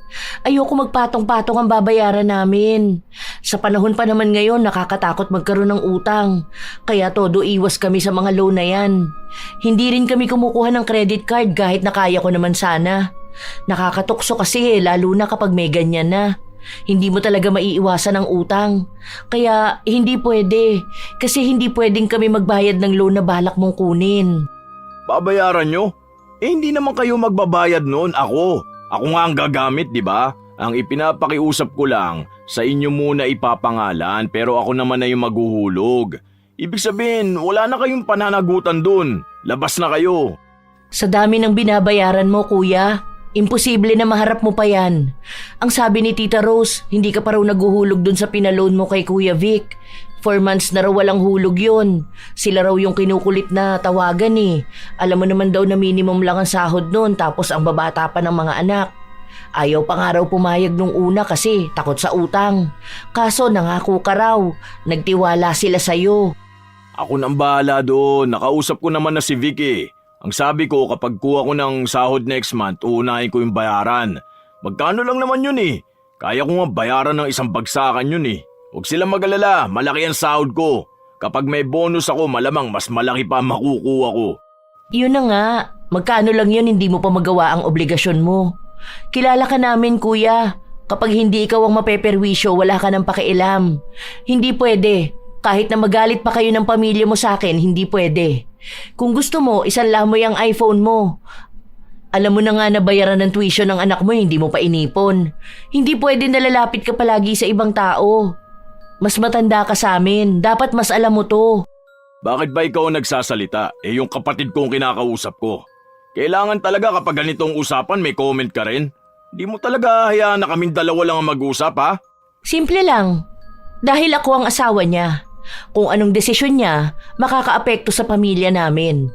Ayoko magpatong-patong ang babayaran namin. Sa panahon pa naman ngayon, nakakatakot magkaroon ng utang. Kaya todo iwas kami sa mga loan na yan. Hindi rin kami kumukuha ng credit card kahit na kaya ko naman sana. Nakakatukso kasi lalo na kapag may ganyan na. Hindi mo talaga maiiwasan ang utang. Kaya hindi pwede. Kasi hindi pwedeng kami magbayad ng loan na balak mong kunin. Babayaran nyo? Hindi naman kayo magbabayad noon, ako. Ako nga ang gagamit, di ba? Ang ipinapakiusap ko lang, sa inyo muna ipapangalan pero ako naman na yung maghuhulog. Ibig sabihin, wala na kayong pananagutan dun. Labas na kayo. Sa dami ng binabayaran mo, kuya, imposible na maharap mo pa yan. Ang sabi ni Tita Rose, hindi ka pa raw naghuhulog dun sa pinaloan mo kay Kuya Vic. 4 months na raw walang hulog yun. Sila raw yung kinukulit na tawagan Alam mo naman daw na minimum lang ang sahod nun tapos ang babata pa ng mga anak. Ayaw pa nga raw pumayag nung una kasi takot sa utang. Kaso nangako ka raw, nagtiwala sila sa'yo. Ako nang bahala doon, nakausap ko naman na si Vicky. Ang sabi ko kapag kuha ko ng sahod next month, uunahin ko yung bayaran. Magkano lang naman yun Kaya ko nga bayaran ng isang bagsakan yun Huwag silang mag-alala, malaki ang sahod ko. Kapag may bonus ako, malamang mas malaki pa ang makukuha ko. Yun na nga, magkano lang yun hindi mo pa magawa ang obligasyon mo. Kilala ka namin kuya, kapag hindi ikaw ang mapeperwisyo wala ka ng pakialam. Hindi pwede, kahit na magalit pa kayo ng pamilya mo sa akin, hindi pwede. Kung gusto mo, isanla mo yung iPhone mo. Alam mo na nga na bayaran ng tuition ng anak mo, hindi mo pa inipon. Hindi pwede na lalapit ka palagi sa ibang tao. Mas matanda ka sa amin, dapat mas alam mo to. Bakit ba ikaw ang nagsasalita? Yung kapatid kong kinakausap ko. Kailangan talaga kapag ganitong usapan may comment ka rin. Di mo talaga hayaan na kaming dalawa lang ang mag-usap ha? Simple lang. Dahil ako ang asawa niya. Kung anong desisyon niya, makakaapekto sa pamilya namin.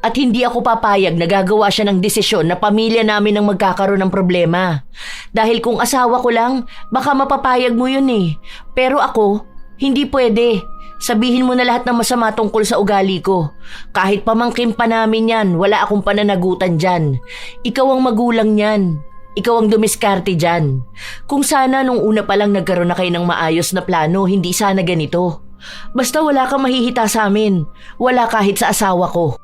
At hindi ako papayag na gagawa siya ng desisyon na pamilya namin ang magkakaroon ng problema. Dahil kung asawa ko lang, baka mapapayag mo yun eh. Pero ako, hindi pwede. Sabihin mo na lahat ng masama tungkol sa ugali ko. Kahit pamangkin pa namin yan, wala akong pananagutan dyan. Ikaw ang magulang niyan. Ikaw ang dumiskarte dyan. Kung sana nung una pa lang nagkaroon na kayo ng maayos na plano, hindi sana ganito. Basta wala kang mahihita sa amin. Wala kahit sa asawa ko.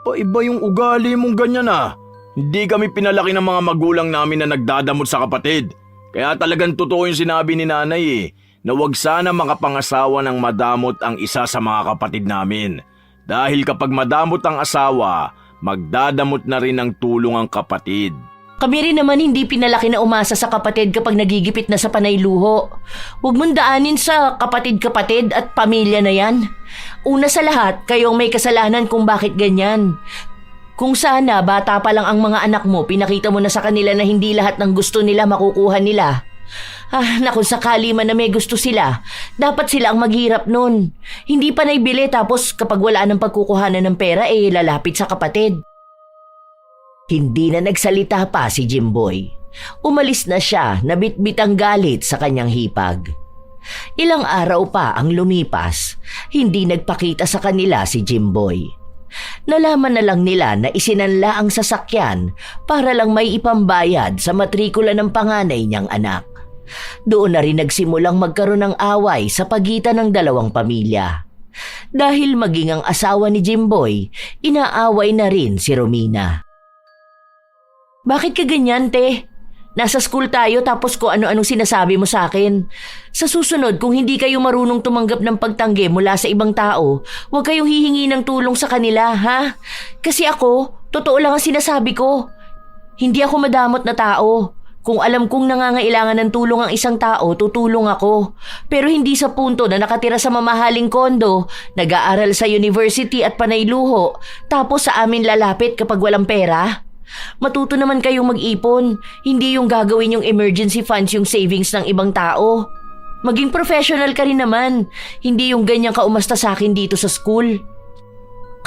Iba yung ugali mong ganyan ah. Hindi kami pinalaki ng mga magulang namin na nagdadamot sa kapatid. Kaya talagang totoo yung sinabi ni nanay eh, na wag sana makapangasawa ng madamot ang isa sa mga kapatid namin. Dahil kapag madamot ang asawa, magdadamot na rin ng tulong ang kapatid. Kami rin naman hindi pinalaki na umasa sa kapatid kapag nagigipit na sa panay luho. Huwag mong daanin sa kapatid-kapatid at pamilya na yan. Una sa lahat, kayong may kasalanan kung bakit ganyan. Kung sana bata pa lang ang mga anak mo, pinakita mo na sa kanila na hindi lahat ng gusto nila makukuha nila. Na kung sakali man na may gusto sila, dapat sila ang maghirap nun. Hindi pa naibili tapos kapag wala ng pagkukuhanan ng pera lalapit sa kapatid. Hindi na nagsalita pa si Jimboy. Umalis na siya na bitbit ang galit sa kanyang hipag. Ilang araw pa ang lumipas, hindi nagpakita sa kanila si Jimboy. Nalaman na lang nila na isinanla ang sasakyan para lang may ipambayad sa matrikula ng panganay niyang anak. Doon na rin nagsimulang magkaroon ng away sa pagitan ng dalawang pamilya. Dahil maging ang asawa ni Jimboy, inaaway na rin si Romina. Bakit ka ganyan, te? Nasa school tayo tapos kung ano-anong sinasabi mo sa akin. Sa susunod, kung hindi kayo marunong tumanggap ng pagtanggi mula sa ibang tao, huwag kayong hihingi ng tulong sa kanila, ha? Kasi ako, totoo lang ang sinasabi ko. Hindi ako madamot na tao. Kung alam kong nangangailangan ng tulong ang isang tao, tutulong ako. Pero hindi sa punto na nakatira sa mamahaling kondo, nag-aaral sa university at panay luho, tapos sa amin lalapit kapag walang pera. Matuto naman kayong mag-ipon, hindi yung gagawin yung emergency funds yung savings ng ibang tao. Maging professional ka rin naman, hindi yung ganyan ka umasta sa akin dito sa school.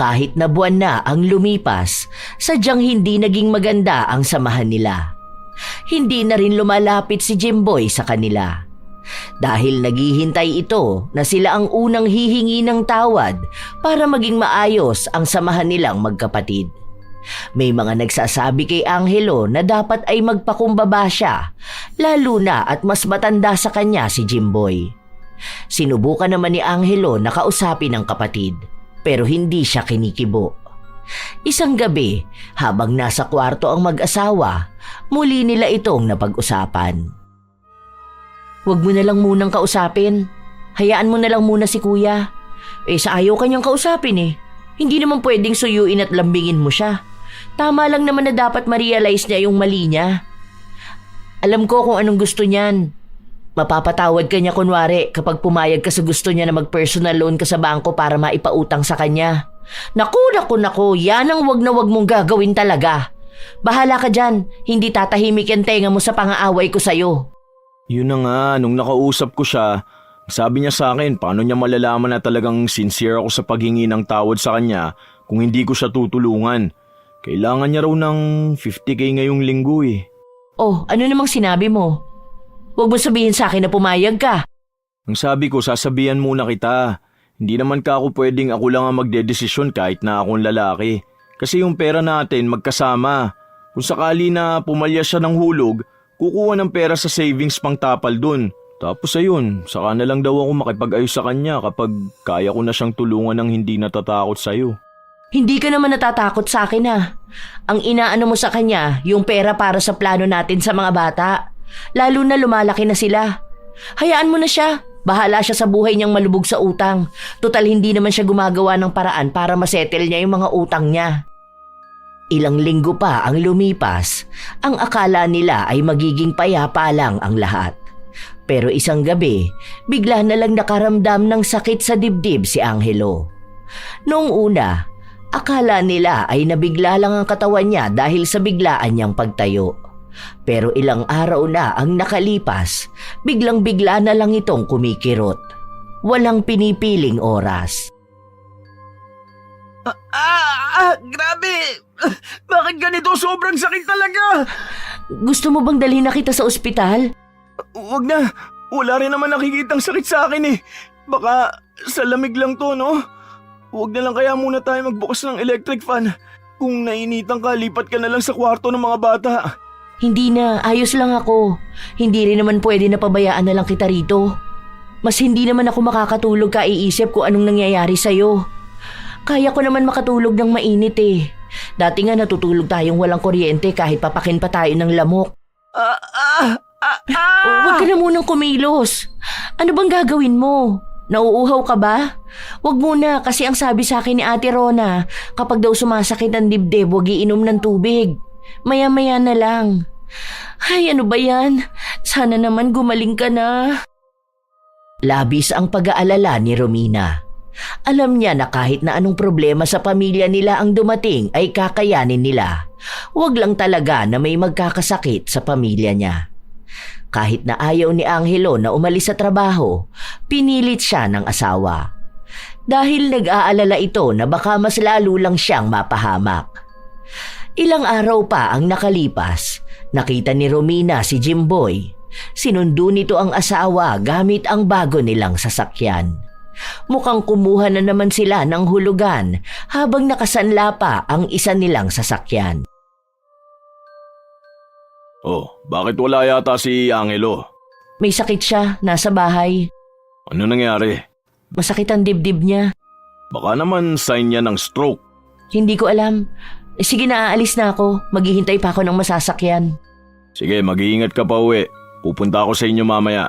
Kahit na buwan na ang lumipas, sadyang hindi naging maganda ang samahan nila. Hindi na rin lumalapit si Jimboy sa kanila. Dahil naghihintay ito na sila ang unang hihingi ng tawad para maging maayos ang samahan nilang magkapatid. May mga nagsasabi kay Angelo na dapat ay magpakumbaba siya, lalo na at mas matanda sa kanya si Jimboy. Sinubukan naman ni Angelo na kausapin ang kapatid, pero hindi siya kinikibo. Isang gabi, habang nasa kwarto ang mag-asawa, muli nila itong napag-usapan. Huwag mo na lang munang kausapin. Hayaan mo na lang muna si kuya. Sa ayaw kanyang kausapin eh. Hindi naman pwedeng suyuin at lambingin mo siya. Tama lang naman na dapat ma-realize niya yung mali niya. Alam ko kung anong gusto niyan. Mapapatawad ka niya kunwari kapag pumayag ka sa gusto niya na mag-personal loan ka sa bangko para maipautang sa kanya. Naku, yan ang wag na wag mong gagawin talaga. Bahala ka dyan, hindi tatahimik yung tenga mo sa pang-aaway ko sa'yo. Yun na nga, nung nakausap ko siya, sabi niya sa akin paano niya malalaman na talagang sincere ako sa paghingi ng tawad sa kanya kung hindi ko siya tutulungan. Kailangan niya raw ng 50K ngayong linggo eh. Oh, ano namang sinabi mo? Huwag mo sabihin sa akin na pumayag ka. Ang sabi ko, sasabihan muna kita. Hindi naman ka ako pwedeng ako lang ang magdedesisyon kahit na akong lalaki. Kasi yung pera natin magkasama. Kung sakali na pumalya siya ng hulog, kukuha ng pera sa savings pang tapal dun. Tapos ayun, saka na lang daw ako makipag-ayos sa kanya kapag kaya ko na siyang tulungan ng hindi natatakot sa'yo. Hindi ka naman natatakot sa akin Ang inaano mo sa kanya, yung pera para sa plano natin sa mga bata. Lalo na lumalaki na sila. Hayaan mo na siya. Bahala siya sa buhay niyang malubog sa utang. Total hindi naman siya gumagawa ng paraan para masettle niya yung mga utang niya. Ilang linggo pa ang lumipas. Ang akala nila ay magiging payapa lang ang lahat. Pero isang gabi, bigla na lang nakaramdam ng sakit sa dibdib si Angelo. Noong una, akala nila ay nabigla lang ang katawan niya dahil sa biglaan niyang pagtayo. Pero ilang araw na ang nakalipas, biglang-bigla na lang itong kumikirot. Walang pinipiling oras. Grabe! Bakit ganito? Sobrang sakit talaga! Gusto mo bang dalhin na kita sa ospital? Wag na. Wala rin naman nakikitang sakit sa akin eh. Baka sa lamig lang to, no? Wag na lang kaya muna tayo magbukas ng electric fan. Kung nainitan ka, lipat ka na lang sa kwarto ng mga bata. Hindi na, ayos lang ako. Hindi rin naman pwede na pabayaan na lang kita rito. Mas hindi naman ako makakatulog kaiisip kung anong nangyayari sa'yo. Kaya ko naman makatulog ng mainit eh. Dati nga natutulog tayong walang kuryente kahit papakin pa tayo ng lamok. Huwag ka na munang kumilos. Ano bang gagawin mo? Nauuhaw ka ba? Huwag muna kasi ang sabi sa akin ni Ate Rona, kapag daw sumasakit ang dibdib, huwag iinom ng tubig. Maya-maya na lang. Ay, ano ba yan? Sana naman gumaling ka na. Labis ang pag-aalala ni Romina. Alam niya na kahit na anong problema sa pamilya nila ang dumating ay kakayanin nila. Huwag lang talaga na may magkakasakit sa pamilya niya. Kahit na ayaw ni Angelo na umalis sa trabaho, pinilit siya ng asawa. Dahil nag-aalala ito na baka mas lalo lang siyang mapahamak. Ilang araw pa ang nakalipas, nakita ni Romina si Jimboy. Sinundo nito ang asawa gamit ang bago nilang sasakyan. Mukhang kumuha na naman sila ng hulugan habang nakasanla pa ang isa nilang sasakyan. Oh, bakit wala yata si Angelo? May sakit siya, nasa bahay. Ano nangyari? Masakit ang dibdib niya. Baka naman sign niya ng stroke. Hindi ko alam. Sige na, aalis na ako. Maghihintay pa ako ng masasakyan. Sige, mag-iingat ka pa uwi. Pupunta ako sa inyo mamaya.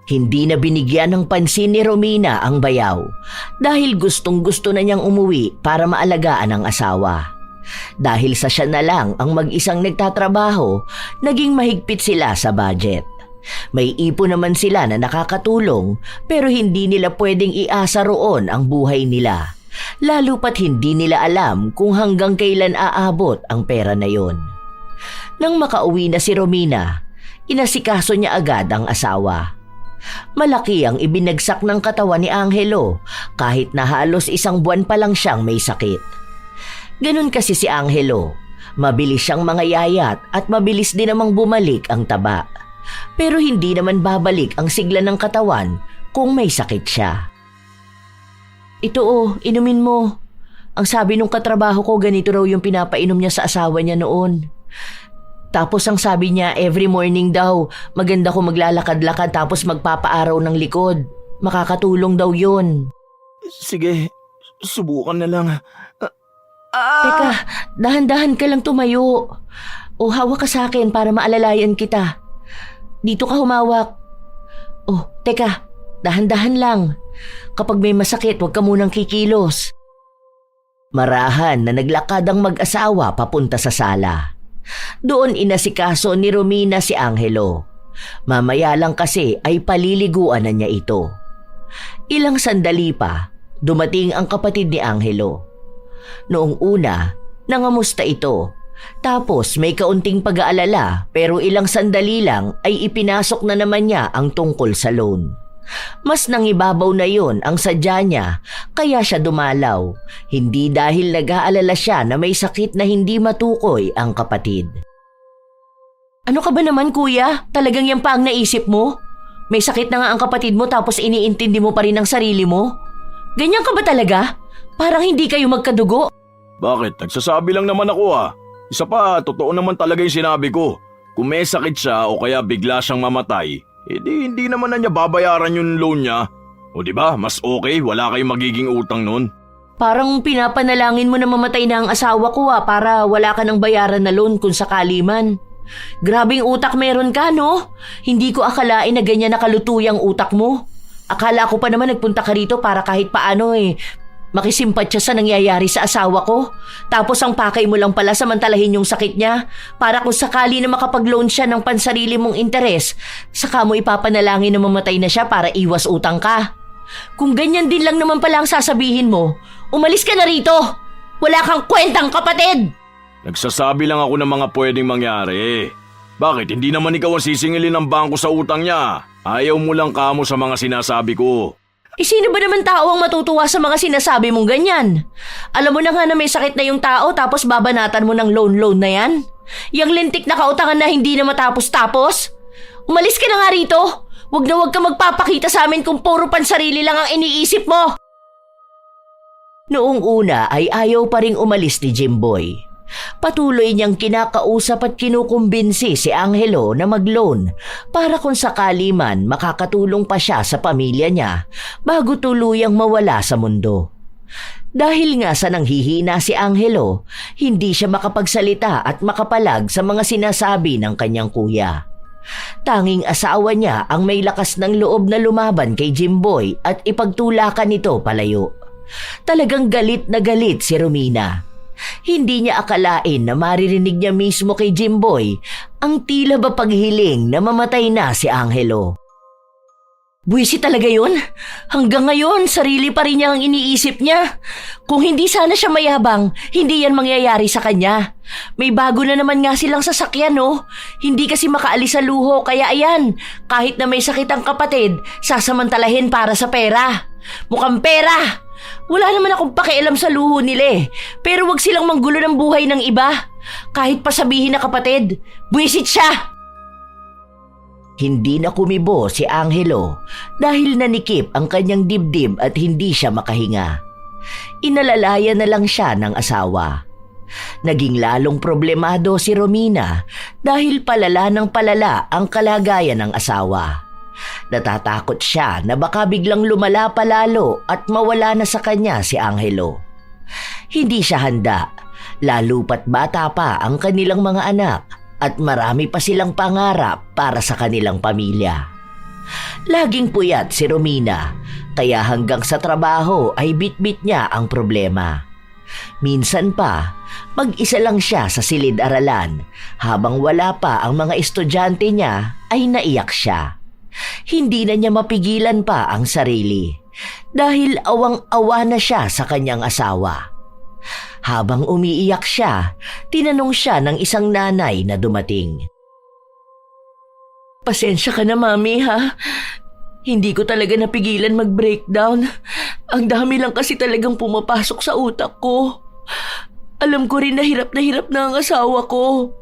Hindi na binigyan ng pansin ni Romina ang bayaw dahil gustong-gusto na niyang umuwi para maalagaan ang asawa. Dahil sa siya na lang ang mag-isang nagtatrabaho, naging mahigpit sila sa budget. May ipon naman sila na nakakatulong pero hindi nila pwedeng iasa roon ang buhay nila. Lalo pat hindi nila alam kung hanggang kailan aabot ang pera na yon. Nang makauwi na si Romina, inasikaso niya agad ang asawa. Malaki ang ibinagsak ng katawan ni Angelo kahit na halos isang buwan pa lang siyang may sakit. Ganun kasi si Angelo, mabilis siyang mangayayat at mabilis din namang bumalik ang taba. Pero hindi naman babalik ang sigla ng katawan kung may sakit siya. Ito inumin mo. Ang sabi nung katrabaho ko ganito raw yung pinapainom niya sa asawa niya noon. Tapos ang sabi niya every morning daw maganda ko maglalakad-lakad tapos magpapaaraw ng likod. Makakatulong daw yun. Sige, subukan na lang. Teka, dahan-dahan ka lang tumayo. O hawak ka sa akin para maalalayan kita. Dito ka humawak. Oh, teka, dahan-dahan lang. Kapag may masakit, huwag ka munang kikilos. Marahan na naglakad ang mag-asawa papunta sa sala. Doon inasikaso ni Romina si Angelo. Mamaya lang kasi ay paliliguan na niya ito. Ilang sandali pa, dumating ang kapatid ni Angelo. Noong una, nangamusta ito. Tapos may kaunting pag-aalala pero ilang sandali lang ay ipinasok na naman niya ang tungkol sa loan. Mas nangibabaw na yon ang sadya niya kaya siya dumalaw. Hindi dahil nag-aalala siya na may sakit na hindi matukoy ang kapatid. Ano ka ba naman kuya? Talagang yan pa ang naisip mo? May sakit na nga ang kapatid mo tapos iniintindi mo pa rin ang sarili mo? Ganyan ka ba talaga? Parang hindi kayo magkadugo. Bakit? Nagsasabi lang naman ako Isa pa, totoo naman talaga yung sinabi ko. Kung may sakit siya o kaya bigla siyang mamatay, hindi naman na niya babayaran yung loan niya. O di ba, mas okay, wala kayong magiging utang nun. Parang pinapanalangin mo na mamatay na ang asawa ko para wala ka ng bayaran na loan kung sakali man. Grabing utak meron ka, no? Hindi ko akalain na ganyan nakalutuyang utak mo. Akala ko pa naman nagpunta ka rito para kahit paano makisimpatya sa nangyayari sa asawa ko. Tapos ang pakay mo lang pala samantalahin yung sakit niya para kung sakali na makapag-loan siya ng pansarili mong interes, saka mo ipapanalangin na mamatay na siya para iwas utang ka. Kung ganyan din lang naman pala ang sasabihin mo, umalis ka na rito! Wala kang kwentang, kapatid! Nagsasabi lang ako ng mga pwedeng mangyari. Bakit hindi naman ikaw ang sisingilin ng bangko sa utang niya? Ayaw mo lang kamo sa mga sinasabi ko. Sino ba naman tao ang matutuwa sa mga sinasabi mong ganyan? Alam mo na nga na may sakit na yung tao tapos babanatan mo ng loan na yan? Yang lintik na kautangan na hindi na matapos-tapos? Umalis ka na nga rito! Wag na wag ka magpapakita sa amin kung puro pansarili lang ang iniisip mo! Noong una ay ayaw pa ring umalis ni Jimboy. Patuloy niyang kinakausap at kinukumbinsi si Angelo na mag-loan para kung sakali man makakatulong pa siya sa pamilya niya bago tuluyang mawala sa mundo. Dahil nga sa nanghihina si Angelo, hindi siya makapagsalita at makapalag sa mga sinasabi ng kanyang kuya. Tanging asawa niya ang may lakas ng loob na lumaban kay Jimboy at ipagtulakan ito palayo. Talagang galit na galit si Romina. Hindi niya akalain na maririnig niya mismo kay Jimboy ang tila ba paghiling na mamatay na si Angelo. Buwisi talaga yun. Hanggang ngayon, sarili pa rin niya ang iniisip niya. Kung hindi sana siya mayabang, hindi yan mangyayari sa kanya. May bago na naman nga silang sasakyan, no? Hindi kasi makaalis sa luho, kaya ayan, kahit na may sakit ang kapatid, sasamantalahin para sa pera. Mukhang pera! Wala naman akong pakialam sa luho nila pero wag silang manggulo ng buhay ng iba. Kahit pa sabihin na kapatid, buwisit siya! Hindi na kumibo si Angelo dahil nanikip ang kanyang dibdib at hindi siya makahinga. Inalalaya na lang siya ng asawa. Naging lalong problemado si Romina dahil palala ng palala ang kalagayan ng asawa. Natatakot siya na baka biglang lumala palalo at mawala na sa kanya si Angelo. Hindi siya handa, lalo pat bata pa ang kanilang mga anak. At marami pa silang pangarap para sa kanilang pamilya. Laging puyat si Romina, kaya hanggang sa trabaho ay bitbit niya ang problema. Minsan pa, mag-isa lang siya sa silid-aralan, habang wala pa ang mga estudyante niya ay naiyak siya. Hindi na niya mapigilan pa ang sarili, dahil awang-awa na siya sa kanyang asawa. Habang umiiyak siya, tinanong siya ng isang nanay na dumating. Pasensya ka na, Mami, ha? Hindi ko talaga napigilan mag-breakdown. Ang dami lang kasi talagang pumapasok sa utak ko. Alam ko rin na hirap na ang asawa ko.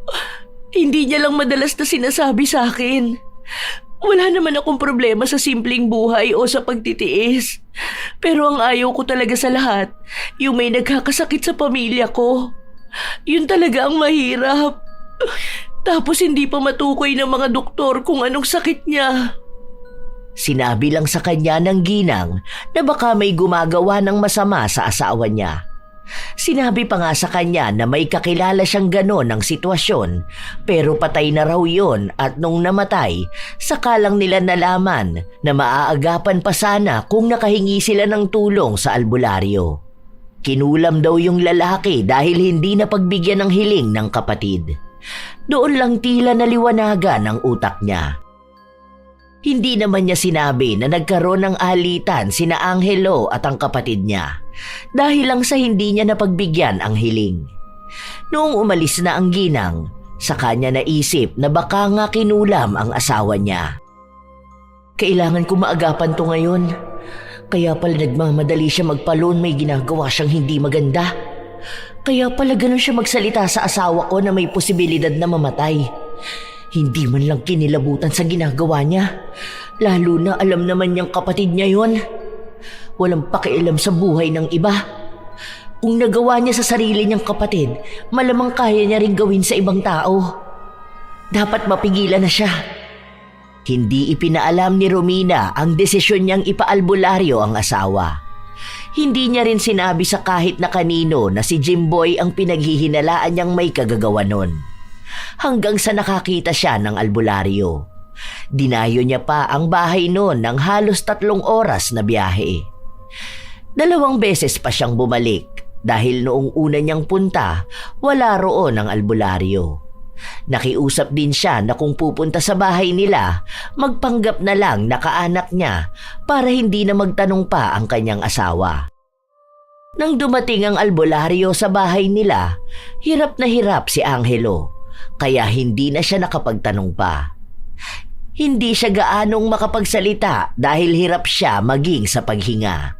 Hindi niya lang madalas na sinasabi sa akin. Wala naman akong problema sa simpleng buhay o sa pagtitiis. Pero ang ayaw ko talaga sa lahat, yung may nagkakasakit sa pamilya ko. Yun talaga ang mahirap. Tapos hindi pa matukoy ng mga doktor kung anong sakit niya. Sinabi lang sa kanya ng ginang na baka may gumagawa ng masama sa asawa niya. Sinabi pa nga sa kanya na may kakilala siyang ganon ng sitwasyon pero patay na raw yun at nung namatay, saka lang nila nalaman na maaagapan pa sana kung nakahingi sila ng tulong sa albularyo. Kinulam daw yung lalaki dahil hindi na pagbigyan ng hiling ng kapatid. Doon lang tila naliwanagan ang utak niya. Hindi naman niya sinabi na nagkaroon ng alitan sina Angelo at ang kapatid niya dahil lang sa hindi niya napagbigyan ang hiling. Noong umalis na ang ginang, saka niya naisip na baka nga kinulam ang asawa niya. Kailangan ko maagapan to ngayon. Kaya pala nagmamadali siya magpaloon, may ginagawa siyang hindi maganda. Kaya pala ganun siya magsalita sa asawa ko na may posibilidad na mamatay. Hindi man lang kinilabutan sa ginagawa niya. Lalo na alam naman niyang kapatid niya yon. Walang pakialam sa buhay ng iba. Kung nagawa niya sa sarili niyang kapatid, malamang kaya niya rin gawin sa ibang tao. Dapat mapigilan na siya. Hindi ipinaalam ni Romina ang desisyon niyang ipaalbularyo ang asawa. Hindi niya rin sinabi sa kahit na kanino na si Jimboy ang pinaghihinalaan niyang may kagagawa nun. Hanggang sa nakakita siya ng albularyo. Dinayo niya pa ang bahay noon ng halos 3 oras na biyahe. 2 beses pa siyang bumalik dahil noong una niyang punta, wala roon ang albularyo. Nakiusap din siya na kung pupunta sa bahay nila, magpanggap na lang na kaanak niya para hindi na magtanong pa ang kanyang asawa. Nang dumating ang albularyo sa bahay nila, hirap na hirap si Angelo, kaya hindi na siya nakapagtanong pa. Hindi siya gaanong makapagsalita dahil hirap siya maging sa paghinga.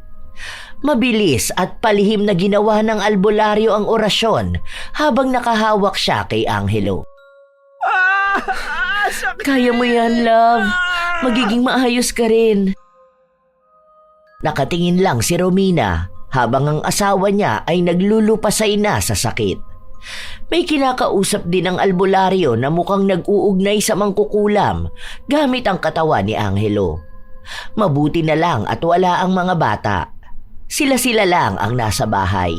Mabilis at palihim na ginawa ng albularyo ang orasyon habang nakahawak siya kay Angelo. Kaya mo yan, love. Magiging maayos ka rin. Nakatingin lang si Romina habang ang asawa niya ay naglulupasay na sa sakit. May kinakausap din ang albularyo na mukhang nag-uugnay sa mangkukulam gamit ang katawan ni Angelo. Mabuti na lang at wala ang mga bata. Sila-sila lang ang nasa bahay.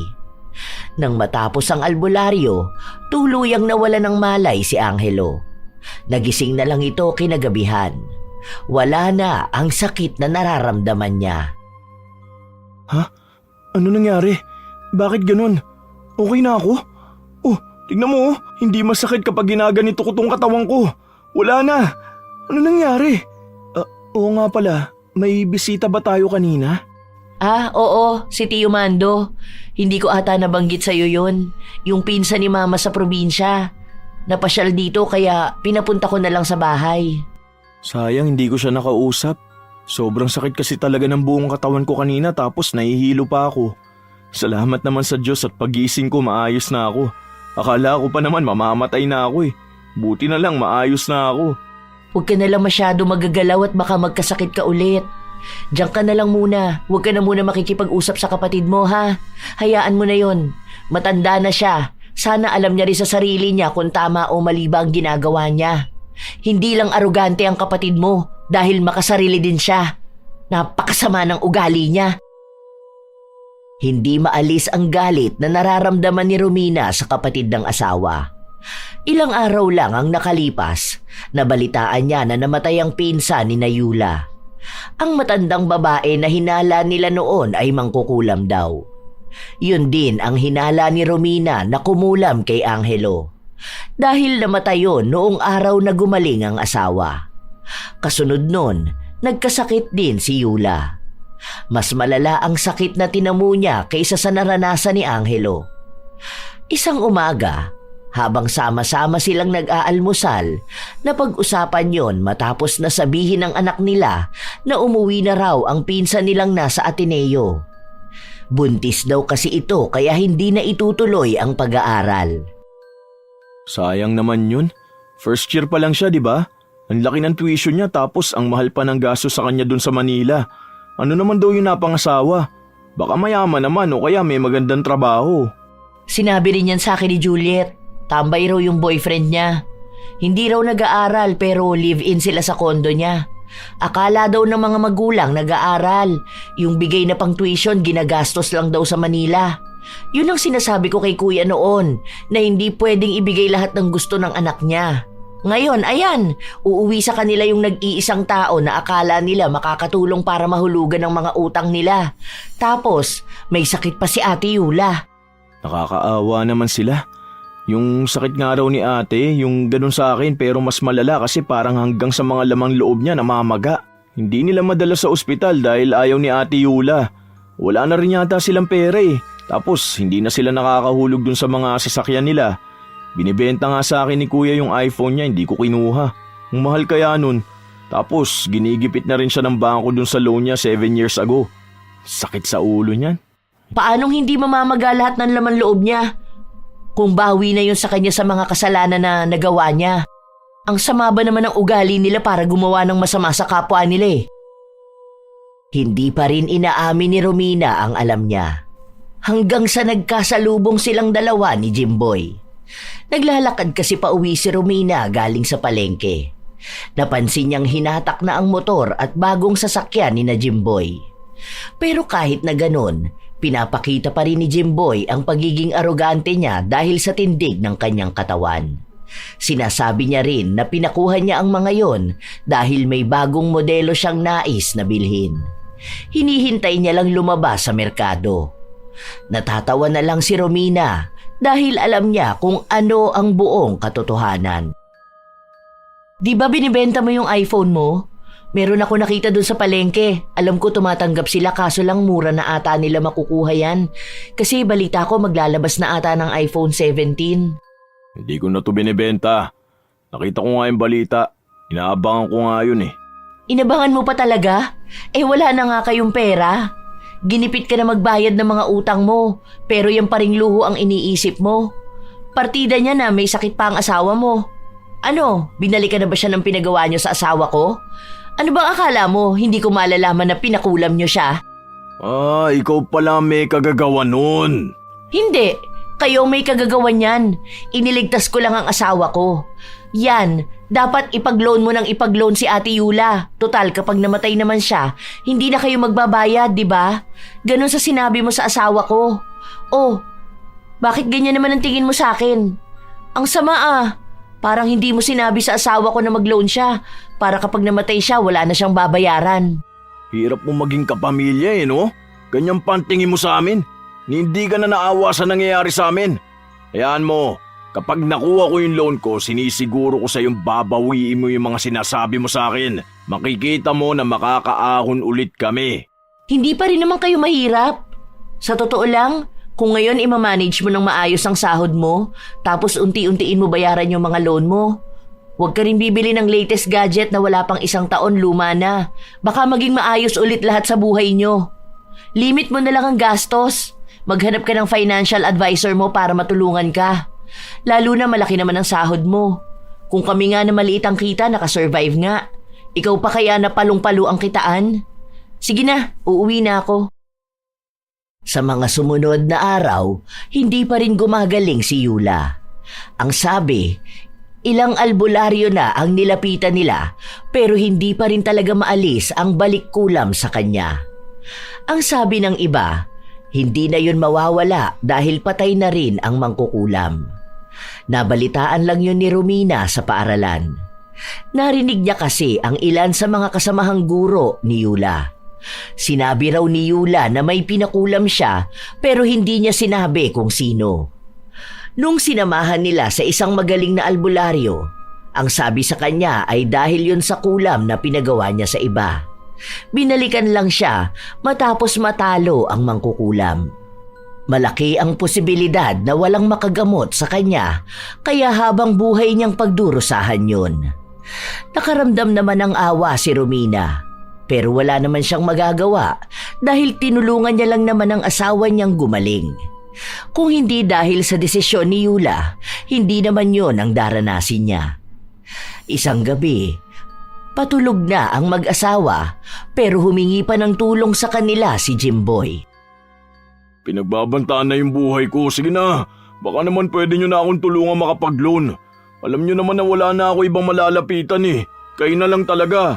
Nang matapos ang albularyo, tuluyang nawala ng malay si Angelo. Nagising na lang ito kinagabihan. Wala na ang sakit na nararamdaman niya. Ha? Ano nangyari? Bakit ganun? Okay na ako? Oh, tignan mo, hindi masakit kapag ginaganito ko tong katawan ko. Wala na. Ano nangyari? Oo nga pala, may bisita ba tayo kanina? Oo, si Tio Mando. Hindi ko ata nabanggit sa'yo yun. Yung pinsan ni Mama sa probinsya. Napasyal dito kaya pinapunta ko na lang sa bahay. Sayang hindi ko siya nakausap. Sobrang sakit kasi talaga ng buong katawan ko kanina tapos nahihilo pa ako. Salamat naman sa Diyos at pagising ko maayos na ako. Akala ko pa naman mamamatay na ako eh. Buti na lang maayos na ako. Huwag ka na lang masyado magagalaw at baka magkasakit ka ulit. Diyan ka na lang muna. Huwag ka na muna makikipag-usap sa kapatid mo, ha? Hayaan mo na yon. Matanda na siya. Sana alam niya rin sa sarili niya kung tama o mali ba ang ginagawa niya. Hindi lang arogante ang kapatid mo dahil makasarili din siya. Napakasama ng ugali niya. Hindi maalis ang galit na nararamdaman ni Romina sa kapatid ng asawa. Ilang araw lang ang nakalipas, nabalitaan niya na namatay ang pinsan ni Nayula. Ang matandang babae na hinala nila noon ay mangkukulam daw. Yun din ang hinala ni Romina na kumulam kay Angelo. Dahil namatay yun noong araw na gumaling ang asawa. Kasunod nun, nagkasakit din si Yula. Mas malala ang sakit na tinamo niya kaysa sa naranasan ni Angelo. Isang umaga, habang sama-sama silang nag-aalmusal, napag-usapan yon matapos na sabihin ng anak nila na umuwi na raw ang pinsan nilang nasa Ateneo. Buntis daw kasi ito kaya hindi na itutuloy ang pag-aaral. Sayang naman yun. First year pa lang siya, di ba? Ang laki ng tuition niya tapos ang mahal pa ng gasto sa kanya dun sa Manila. Ano naman daw yung napangasawa? Baka mayaman naman o kaya may magandang trabaho. Sinabi rin yan sa akin ni Juliet. Tambay raw yung boyfriend niya. Hindi raw nag-aaral pero live-in sila sa kondo niya. Akala daw ng mga magulang nag-aaral. Yung bigay na pang tuition ginagastos lang daw sa Manila. Yun ang sinasabi ko kay kuya noon na hindi pwedeng ibigay lahat ng gusto ng anak niya. Ngayon, ayan, uuwi sa kanila yung nag-iisang tao na akala nila makakatulong para mahulugan ng mga utang nila. Tapos, may sakit pa si Ate Yula. Nakakaawa naman sila. Yung sakit nga raw ni ate, yung ganun sa akin pero mas malala kasi parang hanggang sa mga lamang loob niya namamaga. Hindi nila madala sa ospital dahil ayaw ni Ate Yula. Wala na rin yata silang pera eh. Tapos hindi na sila nakakahulog dun sa mga sasakyan nila. Binibenta nga sa akin ni kuya yung iPhone niya, hindi ko kinuha. Ang mahal kaya nun. Tapos ginigipit na rin siya ng bangko dun sa loan niya 7 years ago. Sakit sa ulo niyan. Paanong hindi mamamaga lahat ng laman loob niya? Kung bawi na yun sa kanya sa mga kasalanan na nagawa niya. Ang sama ba naman ng ugali nila para gumawa ng masama sa kapwa nila eh? Hindi pa rin inaamin ni Romina ang alam niya. Hanggang sa nagkasalubong silang dalawa ni Jimboy. Naglalakad kasi pauwi si Romina galing sa palengke. Napansin niyang hinatak na ang motor at bagong sasakyan ni na Jimboy. Pero kahit na ganun, pinapakita pa rin ni Jimboy ang pagiging arogante niya dahil sa tindig ng kanyang katawan. Sinasabi niya rin na pinakuha niya ang mga yon dahil may bagong modelo siyang nais na bilhin. Hinihintay niya lang lumabas sa merkado. Natatawa na lang si Romina dahil alam niya kung ano ang buong katotohanan. Di ba binibenta mo yung iPhone mo? Meron ako nakita dun sa palengke. Alam ko tumatanggap sila kaso lang mura na ata nila makukuha yan. Kasi balita ko maglalabas na ata ng iPhone 17. Hindi ko na to binibenta. Nakita ko nga yung balita. Inaabangan ko nga yun eh. Inabangan mo pa talaga? Eh wala na nga kayong pera. Ginipit ka na magbayad ng mga utang mo, pero yung paring luho ang iniisip mo. Partida niya na may sakit pa ang asawa mo. Ano, binalikan na ba siya ng pinagawa niyo sa asawa ko? Ano bang akala mo, hindi ko malalaman na pinakulam niyo siya? Ikaw pala may kagagawa nun. Hindi, kayo may kagagawan yan. Iniligtas ko lang ang asawa ko. Yan, dapat ipag-loan mo ng ipag-loan si Ate Yula. Total, kapag namatay naman siya, hindi na kayo magbabayad, di ba? Ganon sa sinabi mo sa asawa ko. Oh, bakit ganyan naman ang tingin mo sa akin? Ang sama ah. Parang hindi mo sinabi sa asawa ko na mag-loan siya para kapag namatay siya, wala na siyang babayaran. Hirap mo maging kapamilya eh, no? Ganyan pantingin mo sa amin. Hindi ka na naawa sa nangyayari sa amin. Hayaan mo, kapag nakuha ko yung loan ko, sinisiguro ko sa yung babawiin mo yung mga sinasabi mo sa akin. Makikita mo na makakaahon ulit kami. Hindi pa rin naman kayo mahirap. Sa totoo lang, kung ngayon imamanage mo ng maayos ang sahod mo, tapos unti-untiin mo bayaran yung mga loan mo, huwag ka rin bibili ng latest gadget na wala pang 1 taon, luma na. Baka maging maayos ulit lahat sa buhay nyo. Limit mo na lang ang gastos. Maghanap ka ng financial advisor mo para matulungan ka. Lalo na malaki naman ang sahod mo. Kung kami nga na maliit ang kita, nakasurvive nga. Ikaw pa kaya na palong-palo ang kitaan? Sige na, uuwi na ako. Sa mga sumunod na araw, hindi pa rin gumagaling si Yula. Ang sabi, ilang albularyo na ang nilapitan nila pero hindi pa rin talaga maalis ang balik kulam sa kanya. Ang sabi ng iba, hindi na yun mawawala dahil patay na rin ang mangkukulam. Nabalitaan lang yun ni Romina sa paaralan. Narinig niya kasi ang ilan sa mga kasamahang guro ni Yula. Sinabi raw ni Yula na may pinakulam siya pero hindi niya sinabi kung sino. Nung sinamahan nila sa isang magaling na albularyo, ang sabi sa kanya ay dahil yun sa kulam na pinagawa niya sa iba. Binalikan lang siya matapos matalo ang mangkukulam. Malaki ang posibilidad na walang makagamot sa kanya kaya habang buhay niyang pagdurusahan yun. Nakaramdam naman ng awa si Romina. Pero wala naman siyang magagawa dahil tinulungan niya lang naman ang asawa niyang gumaling. Kung hindi dahil sa desisyon ni Yula, hindi naman yon ang daranasin niya. Isang gabi, patulog na ang mag-asawa pero humingi pa ng tulong sa kanila si Jimboy. Pinagbabantaan na yung buhay ko. Sige na, baka naman pwede nyo na akong tulungan makapag-loan. Alam nyo naman na wala na ako ibang malalapitan eh. Kayo na lang talaga.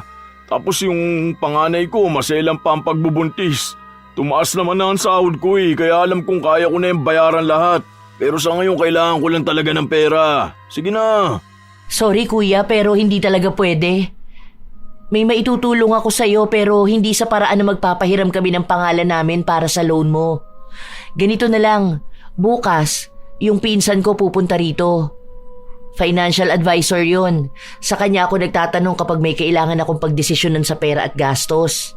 Tapos yung panganay ko, maselang pa ang pagbubuntis. Tumaas naman na ang sahod ko eh, kaya alam kong kaya ko na yung bayaran lahat. Pero sa ngayon, kailangan ko lang talaga ng pera. Sige na. Sorry kuya, pero hindi talaga pwede. May maitutulong ako sa'yo pero hindi sa paraan na magpapahiram kami ng pangalan namin para sa loan mo. Ganito na lang, bukas, yung pinsan ko pupunta rito. Financial advisor yon. Sa kanya ako nagtatanong kapag may kailangan akong pagdesisyonan sa pera at gastos.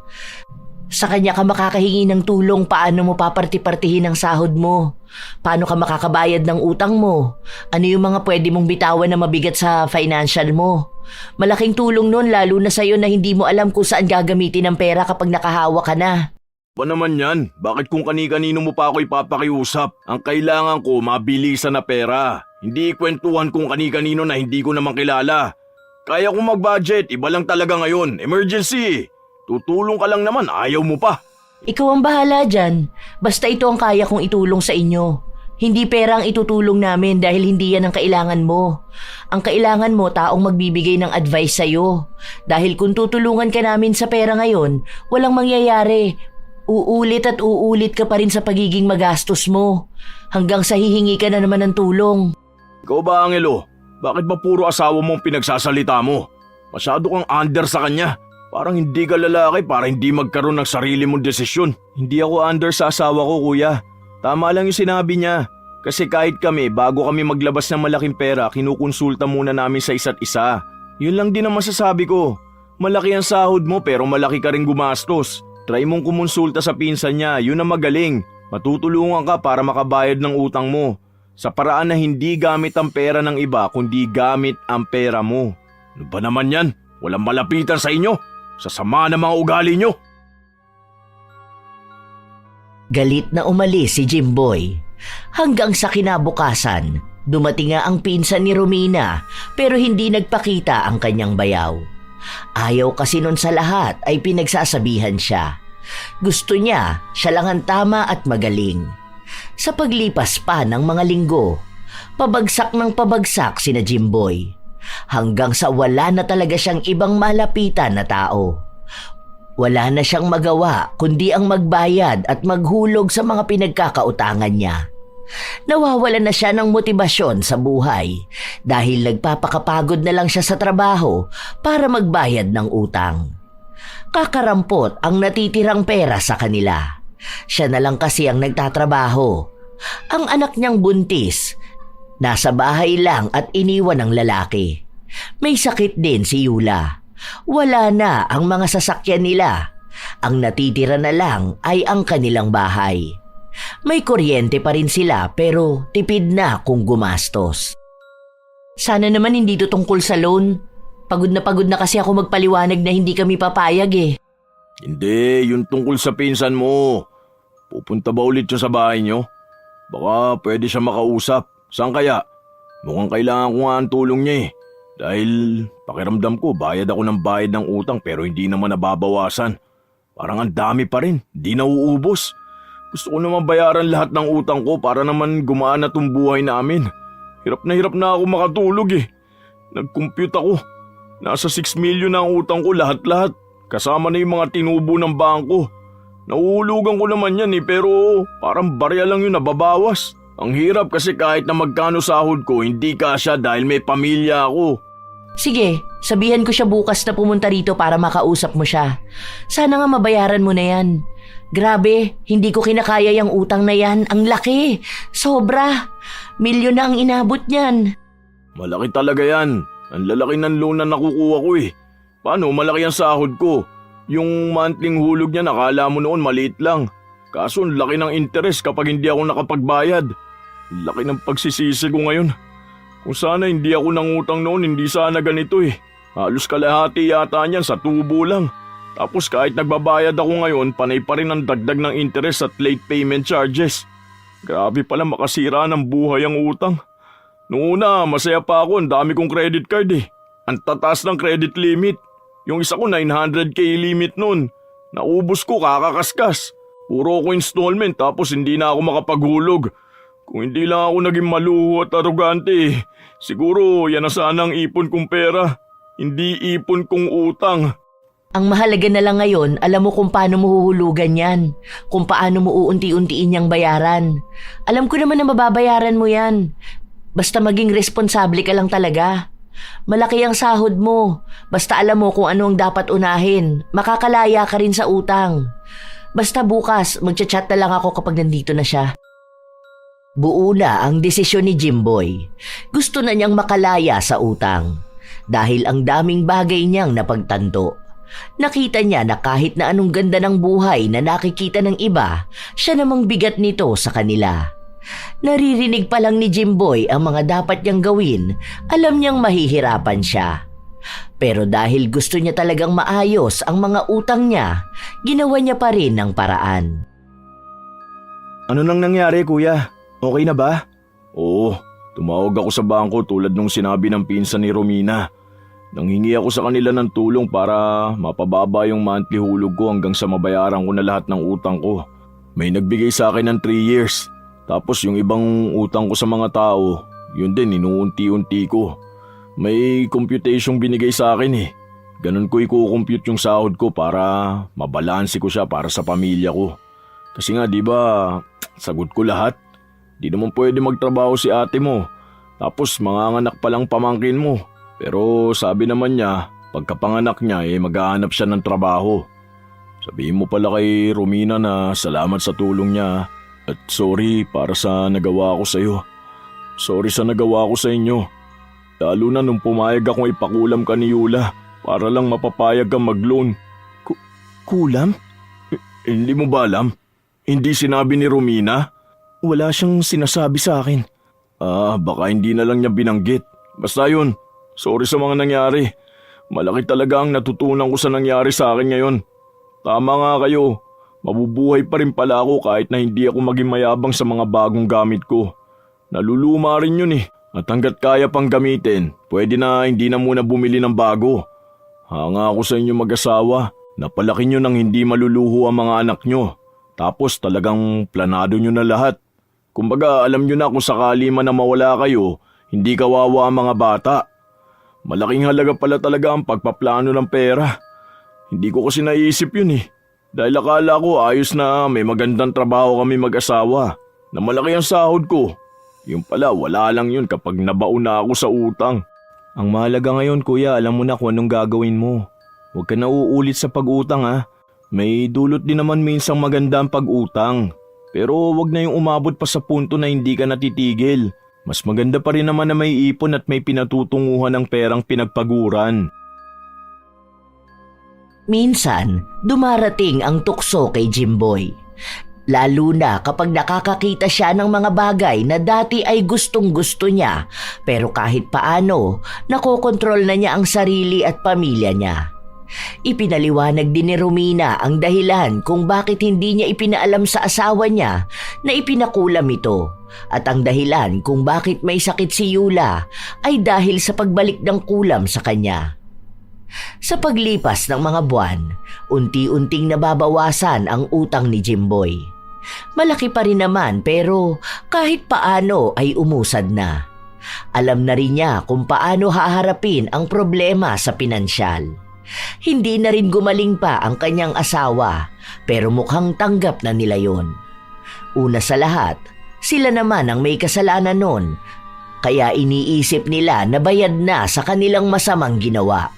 Sa kanya ka makakahingi ng tulong paano mo paparti-partihin ang sahod mo. Paano ka makakabayad ng utang mo. Ano yung mga pwede mong bitawan na mabigat sa financial mo. Malaking tulong nun lalo na sa'yo na hindi mo alam kung saan gagamitin ang pera kapag nakahawa ka na. Ba naman yan? Bakit kung kani-kanino mo pa ako ipapakiusap? Ang kailangan ko, mabilisan na pera. Hindi ikwentuhan kung kani-kanino na hindi ko naman kilala. Kaya kong mag-budget, iba lang talaga ngayon. Emergency! Tutulong ka lang naman, ayaw mo pa. Ikaw ang bahala dyan. Basta ito ang kaya kong itulong sa inyo. Hindi pera ang itutulong namin dahil hindi yan ang kailangan mo. Ang kailangan mo taong magbibigay ng advice sa'yo. Dahil kung tutulungan ka namin sa pera ngayon, walang mangyayari. Uulit at uulit ka pa rin sa pagiging magastos mo. Hanggang sa hihingi ka na naman ng tulong. Ikaw ba, Angelo? Bakit ba puro asawa mo ang pinagsasalita mo? Masyado kang under sa kanya. Parang hindi ka lalaki para hindi magkaroon ng sarili mong desisyon. Hindi ako under sa asawa ko, kuya. Tama lang yung sinabi niya. Kasi kahit kami, bago kami maglabas ng malaking pera, kinukonsulta muna namin sa isa't isa. Yun lang din ang masasabi ko. Malaki ang sahod mo pero malaki ka rin gumastos. Try mong kumonsulta sa pinsan niya, yun ang magaling. Matutulungan ka para makabayad ng utang mo. Sa paraan na hindi gamit ang pera ng iba kundi gamit ang pera mo. Ano ba naman yan? Walang malapitan sa inyo. Sasama ng mga ugali nyo. Galit na umalis si Jimboy. Hanggang sa kinabukasan, dumating nga ang pinsan ni Romina pero hindi nagpakita ang kanyang bayaw. Ayaw kasi nun sa lahat ay pinagsasabihan siya. Gusto niya, siya lang ang tama at magaling. Sa paglipas pa ng mga linggo, pabagsak ng pabagsak sina Jimboy. Hanggang sa wala na talaga siyang ibang malapitan na tao. Wala na siyang magawa kundi ang magbayad at maghulog sa mga pinagkakautangan niya. Nawawalan na siya ng motibasyon sa buhay dahil nagpapakapagod na lang siya sa trabaho para magbayad ng utang. Kakarampot ang natitirang pera sa kanila. Siya na lang kasi ang nagtatrabaho. Ang anak niyang buntis, nasa bahay lang at iniwan ng lalaki. May sakit din si Yula. Wala na ang mga sasakyan nila. Ang natitira na lang ay ang kanilang bahay. May kuryente pa rin sila pero tipid na kung gumastos. Sana naman hindi to tungkol sa loan. Pagod na kasi ako magpaliwanag na hindi kami papayag eh. Hindi, yun tungkol sa pinsan mo. Pupunta ba ulit siya sa bahay nyo? Baka pwede siya makausap. Saan kaya? Mukhang kailangan ko nga ang tulong niya eh. Dahil pakiramdam ko bayad ako ng bayad ng utang pero hindi naman nababawasan. Parang ang dami pa rin, di nauubos. Gusto ko naman bayaran lahat ng utang ko para naman gumaan na tong buhay namin. Hirap na ako makatulog eh. Nag-compute ako. Nasa 6 million na ang utang ko lahat-lahat. Kasama na yung mga tinubo ng bangko. Nauhulugan ko naman yan eh pero parang barya lang yung nababawas. Ang hirap kasi kahit na magkano sahod ko hindi kasya dahil may pamilya ako. Sige, sabihan ko siya bukas na pumunta rito para makausap mo siya. Sana nga mabayaran mo na yan. Grabe, hindi ko kinakaya yung utang na yan. Ang laki, sobra. Milyon na ang inabot niyan. Malaki talaga yan. Ang lalaki ng loan na nakukuha ko eh. Paano malaki ang sahod ko? Yung monthly hulog niya nakala mo noon maliit lang. Kaso ang laki ng interest kapag hindi ako nakapagbayad. Laki ng pagsisisi ko ngayon. Kung sana hindi ako nangutang noon, hindi sana ganito eh. Halos kalahati yata niyan sa tubo lang. Tapos kahit nagbabayad ako ngayon, panay pa rin ang dagdag ng interest at late payment charges. Grabe pala makasira ng buhay ang utang. Noong una, masaya pa ako, ang dami kong credit card eh. Ang tataas ng credit limit. Yung isa ko 900k limit noon. Naubos ko kakakaskas. Puro ko installment tapos hindi na ako makapaghulog. Kung hindi lang ako naging maluho at arugante eh, siguro yan na sana ang ipon kong pera. Hindi ipon kong utang. Ang mahalaga na lang ngayon, alam mo kung paano mo huhulugan yan. Kung paano mo uunti-untiin niyang bayaran. Alam ko naman na mababayaran mo yan. Basta maging responsable ka lang talaga. Malaki ang sahod mo. Basta alam mo kung ano ang dapat unahin. Makakalaya ka rin sa utang. Basta bukas, magchat-chat na lang ako kapag nandito na siya. Buo na ang desisyon ni Jimboy. Gusto na niyang makalaya sa utang. Dahil ang daming bagay niyang napagtanto. Nakita niya na kahit na anong ganda ng buhay na nakikita ng iba, siya namang bigat nito sa kanila. Naririnig pa lang ni Jimboy ang mga dapat niyang gawin, alam niyang mahihirapan siya. Pero dahil gusto niya talagang maayos ang mga utang niya, ginawa niya pa rin ng paraan. Ano nang nangyari, kuya? Okay na ba? Oo, tumawag ako sa bangko tulad nung sinabi ng pinsan ni Romina. Nanghingi ako sa kanila ng tulong para mapababa yung monthly hulog ko hanggang sa mabayaran ko na lahat ng utang ko. May nagbigay sa akin ng 3 years. Tapos yung ibang utang ko sa mga tao, yun din inuunti-unti ko. May computation binigay sa akin eh. Ganun ko i-compute yung sahod ko para mabalanse ko siya para sa pamilya ko. Kasi nga di ba, sagot ko lahat. Di naman pwede magtrabaho si ate mo. Tapos manganganak pa lang pamangkin mo. Pero sabi naman niya, pagkapanganak niya maghahanap siya ng trabaho. Sabihin mo pala kay Romina na salamat sa tulong niya. At sorry para sa nagawa ko sa iyo. Sorry sa nagawa ko sa inyo. Lalo na nung pumayag akong ipakulam ka ni Yula para lang mapapayag kang mag-loan. Kulam? Hindi mo ba alam? Hindi sinabi ni Romina? Wala siyang sinasabi sa akin. Baka hindi na lang niya binanggit. Basta yun, sorry sa mga nangyari. Malaki talaga ang natutunan ko sa nangyari sa akin ngayon. Tama nga kayo. Mabubuhay pa rin pala ako kahit na hindi ako maging mayabang sa mga bagong gamit ko. Naluluma rin yun eh. At hanggat kaya pang gamitin, pwede na hindi na muna bumili ng bago. Hanga ako sa inyo mag-asawa. Napalaki nyo nang hindi maluluho ang mga anak nyo. Tapos talagang planado nyo na lahat. Kumbaga alam nyo na kung sakali man na mawala kayo, hindi kawawa ang mga bata. Malaking halaga pala talaga ang pagpaplano ng pera. Hindi ko kasi naisip yun eh. Dahil akala ko ayos na may magandang trabaho kami mag-asawa, na malaki ang sahod ko. Yung pala wala lang yun kapag nabaon na ako sa utang. Ang mahalaga ngayon kuya, alam mo na kung anong gagawin mo. Huwag ka na uulit sa pag-utang ha. May dulot din naman minsang maganda ang pag-utang. Pero wag na yung umabot pa sa punto na hindi ka natitigil. Mas maganda pa rin naman na may ipon at may pinatutunguhan ng perang pinagpaguran. Minsan, dumarating ang tukso kay Jimboy. Lalo na kapag nakakakita siya ng mga bagay na dati ay gustong-gusto niya, pero kahit paano, nakokontrol na niya ang sarili at pamilya niya. Ipinaliwanag din ni Romina ang dahilan kung bakit hindi niya ipinaalam sa asawa niya na ipinakulam ito, at ang dahilan kung bakit may sakit si Yula ay dahil sa pagbalik ng kulam sa kanya. Sa paglipas ng mga buwan, unti-unting nababawasan ang utang ni Jimboy. Malaki pa rin naman pero kahit paano ay umusad na. Alam na rin niya kung paano haharapin ang problema sa pinansyal. Hindi na rin gumaling pa ang kanyang asawa pero mukhang tanggap na nila yon. Una sa lahat, sila naman ang may kasalanan nun, kaya iniisip nila na bayad na sa kanilang masamang ginawa.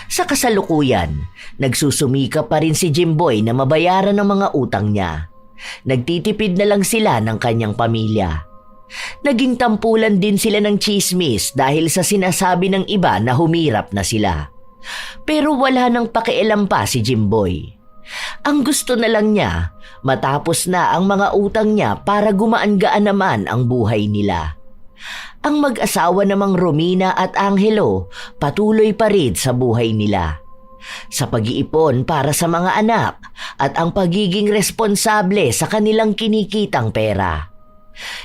Sa kasalukuyan, nagsusumika pa rin si Jimboy na mabayaran ang mga utang niya. Nagtitipid na lang sila ng kanyang pamilya. Naging tampulan din sila ng tsismis dahil sa sinasabi ng iba na humirap na sila. Pero wala nang pakialam pa si Jimboy. Ang gusto na lang niya, matapos na ang mga utang niya para gumaan-gaan naman ang buhay nila. Ang mag-asawa namang Romina at Angelo patuloy pa rin sa buhay nila. Sa pag-iipon para sa mga anak at ang pagiging responsable sa kanilang kinikitang pera.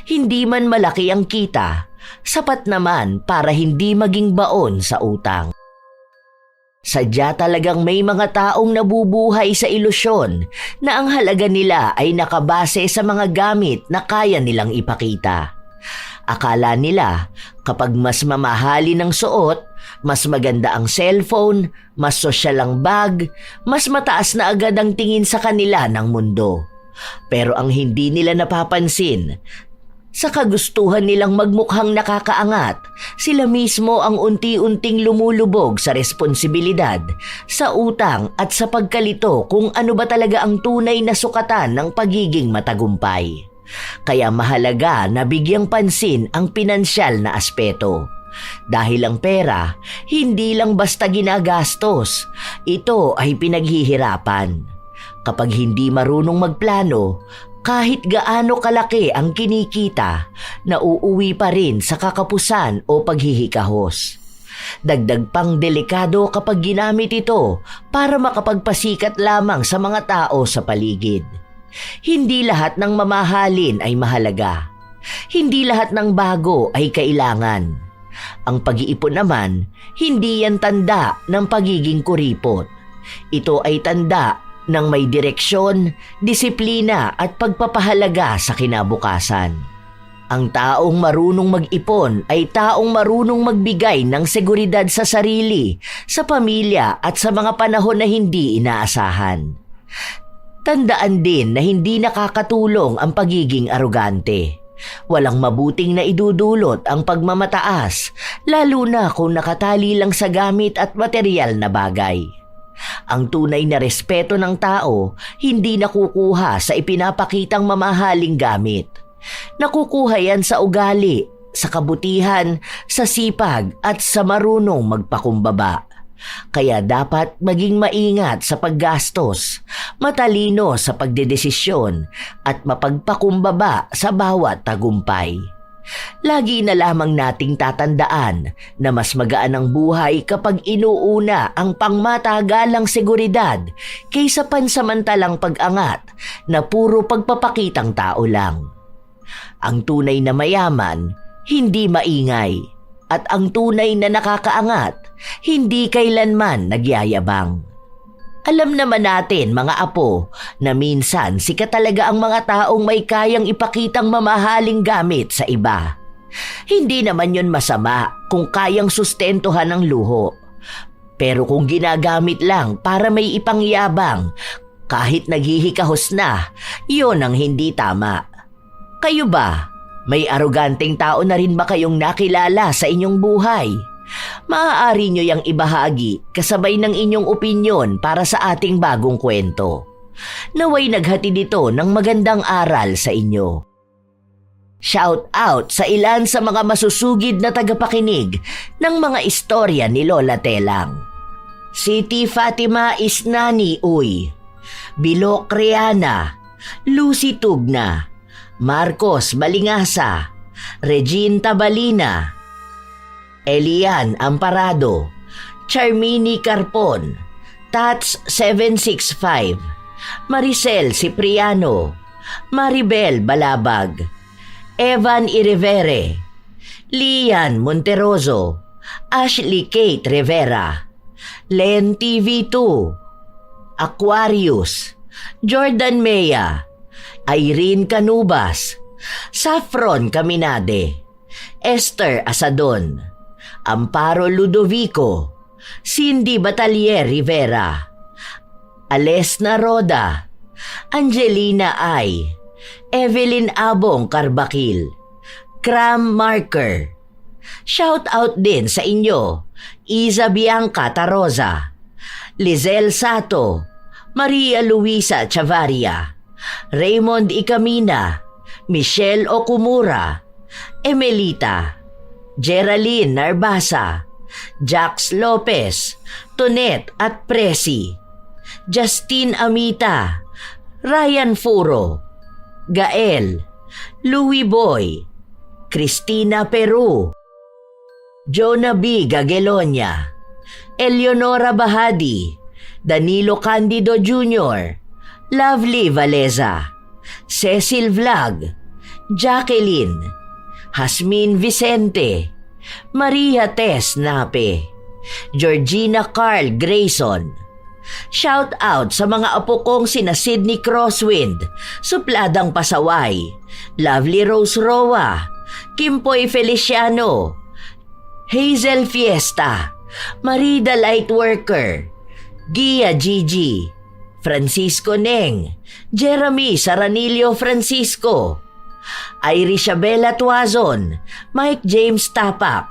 Hindi man malaki ang kita, sapat naman para hindi maging baon sa utang. Sadya talagang may mga taong nabubuhay sa ilusyon na ang halaga nila ay nakabase sa mga gamit na kaya nilang ipakita. Akala nila kapag mas mamahali ng suot, mas maganda ang cellphone, mas sosyal ang bag, mas mataas na agad ang tingin sa kanila ng mundo. Pero ang hindi nila napapansin, sa kagustuhan nilang magmukhang nakakaangat, sila mismo ang unti-unting lumulubog sa responsibilidad, sa utang at sa pagkalito kung ano ba talaga ang tunay na sukatan ng pagiging matagumpay. Kaya mahalaga na bigyang pansin ang pinansyal na aspeto. Dahil ang pera, hindi lang basta ginagastos, ito ay pinaghihirapan. Kapag hindi marunong magplano, kahit gaano kalaki ang kinikita, nauuwi pa rin sa kakapusan o paghihikahos. Dagdag pang delikado kapag ginamit ito para makapagpasikat lamang sa mga tao sa paligid. Hindi lahat ng mamahalin ay mahalaga. Hindi lahat ng bago ay kailangan. Ang pag-iipon naman, hindi yan tanda ng pagiging kuripot. Ito ay tanda Nang may direksyon, disiplina at pagpapahalaga sa kinabukasan. Ang taong marunong mag-ipon ay taong marunong magbigay ng seguridad sa sarili, sa pamilya at sa mga panahon na hindi inaasahan. Tandaan din na hindi nakakatulong ang pagiging arogante. Walang mabuting na idudulot ang pagmamataas, lalo na kung nakatali lang sa gamit at material na bagay. Ang tunay na respeto ng tao hindi nakukuha sa ipinapakitang mamahaling gamit. Nakukuha yan sa ugali, sa kabutihan, sa sipag at sa marunong magpakumbaba. Kaya dapat maging maingat sa paggastos, matalino sa pagdedesisyon at mapagpakumbaba sa bawat tagumpay. Lagi na lamang nating tatandaan na mas magaan ang buhay kapag inuuna ang pangmatagalang seguridad kaysa pansamantalang pag-angat na puro pagpapakitang tao lang. Ang tunay na mayaman, hindi maingay, at ang tunay na nakakaangat, hindi kailanman nagyayabang. Alam naman natin mga apo na minsan sikat talaga ang mga taong may kayang ipakitang mamahaling gamit sa iba. Hindi naman yun masama kung kayang sustentuhan ng luho. Pero kung ginagamit lang para may ipangyabang, kahit naghihikahos na, yun ang hindi tama. Kayo ba? May aroganteng tao na rin ba kayong nakilala sa inyong buhay? Maaari nyo yang ibahagi kasabay ng inyong opinyon para sa ating bagong kwento. Naway naghatid ito ng magandang aral sa inyo. Shout out sa ilan sa mga masusugid na tagapakinig ng mga istorya ni Lola Telang. Siti Fatima Isnani Uy, Bilok Riana, Lucy Tugna, Marcos Balingasa, Regine Tabalina, Elian Amparado, Charmini Carpon, Tats 765, Maricel Cipriano, Maribel Balabag, Evan Irevere, Lian Monteroso, Ashley Kate Rivera, Len TV2, Aquarius, Jordan Mea, Irene Canubas, Saffron Caminade, Esther Asadon, Amparo Ludovico, Cindy Batalier Rivera, Alesna Roda, Angelina Ay, Evelyn Abong Carbakil, Cram Marker. Shout out din sa inyo, Isa Bianca Taroza, Lizelle Sato, Maria Luisa Chavaria, Raymond Ikamina, Michelle Okumura, Emelita, Geraldine Narbasa, Jax Lopez, Tonet at Presi, Justine Amita, Ryan Furo, Gael, Louie Boy, Christina Peru, Jonah B. Gagelonia, Eleonora Bahadi, Danilo Candido Jr., Lovely Valeza, Cecil Vlog, Jacqueline, Hasmin Vicente, Maria Tess Nape, Georgina Carl Grayson. Shout out sa mga apo kong sina Sydney Crosswind, Supladang Pasaway, Lovely Rose Roa, Kimpoy Feliciano, Hazel Fiesta, Marida Lightworker, Gia Gigi, Francisco Neng, Jeremy Saranillo Francisco, Irisabela Tuazon, Mike James Tapak,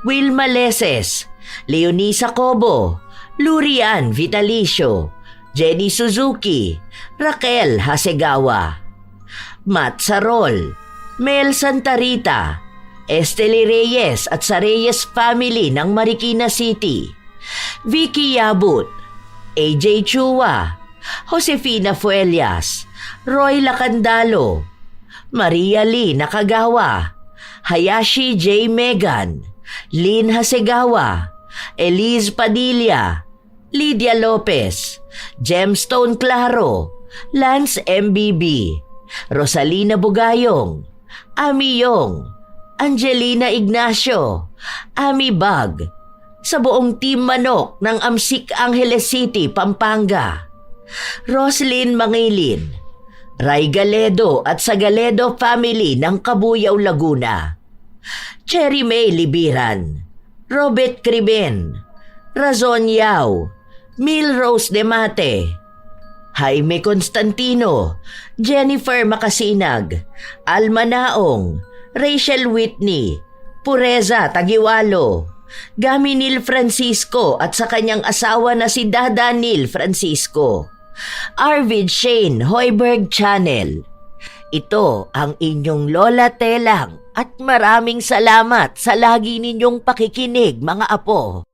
Wilma Leses, Leonisa Cobo, Lurian Vitalicio, Jenny Suzuki, Raquel Hasegawa, Matt Sarol, Mel Santarita, Esteli Reyes at sa Reyes family ng Marikina City, Vicky Yabut, AJ Chua, Josefina Fuelias, Roy Lacandalo, Maria Lee Nakagawa, Hayashi J. Megan, Lynn Hasegawa, Elise Padilla, Lydia Lopez, Gemstone Claro, Lance MBB, Rosalina Bugayong, Ami Yong, Angelina Ignacio, Ami Bag, sa buong Team Manok ng Amsik Angeles City, Pampanga, Roslyn Mangilin, Ray Galedo at sa Galedo family ng Cabuyao, Laguna, Cherry May Libiran, Robert Criben, Razon Yao, Milrose Demate, Jaime Constantino, Jennifer Makasinag, Alma Naong, Rachel Whitney, Pureza Tagiwalo, Gaminil Francisco at sa kanyang asawa na si Dadanil Francisco, Arvid Shane Hoiberg Channel. Ito ang inyong Lola Telang at maraming salamat sa lagi ninyong pakikinig, mga apo.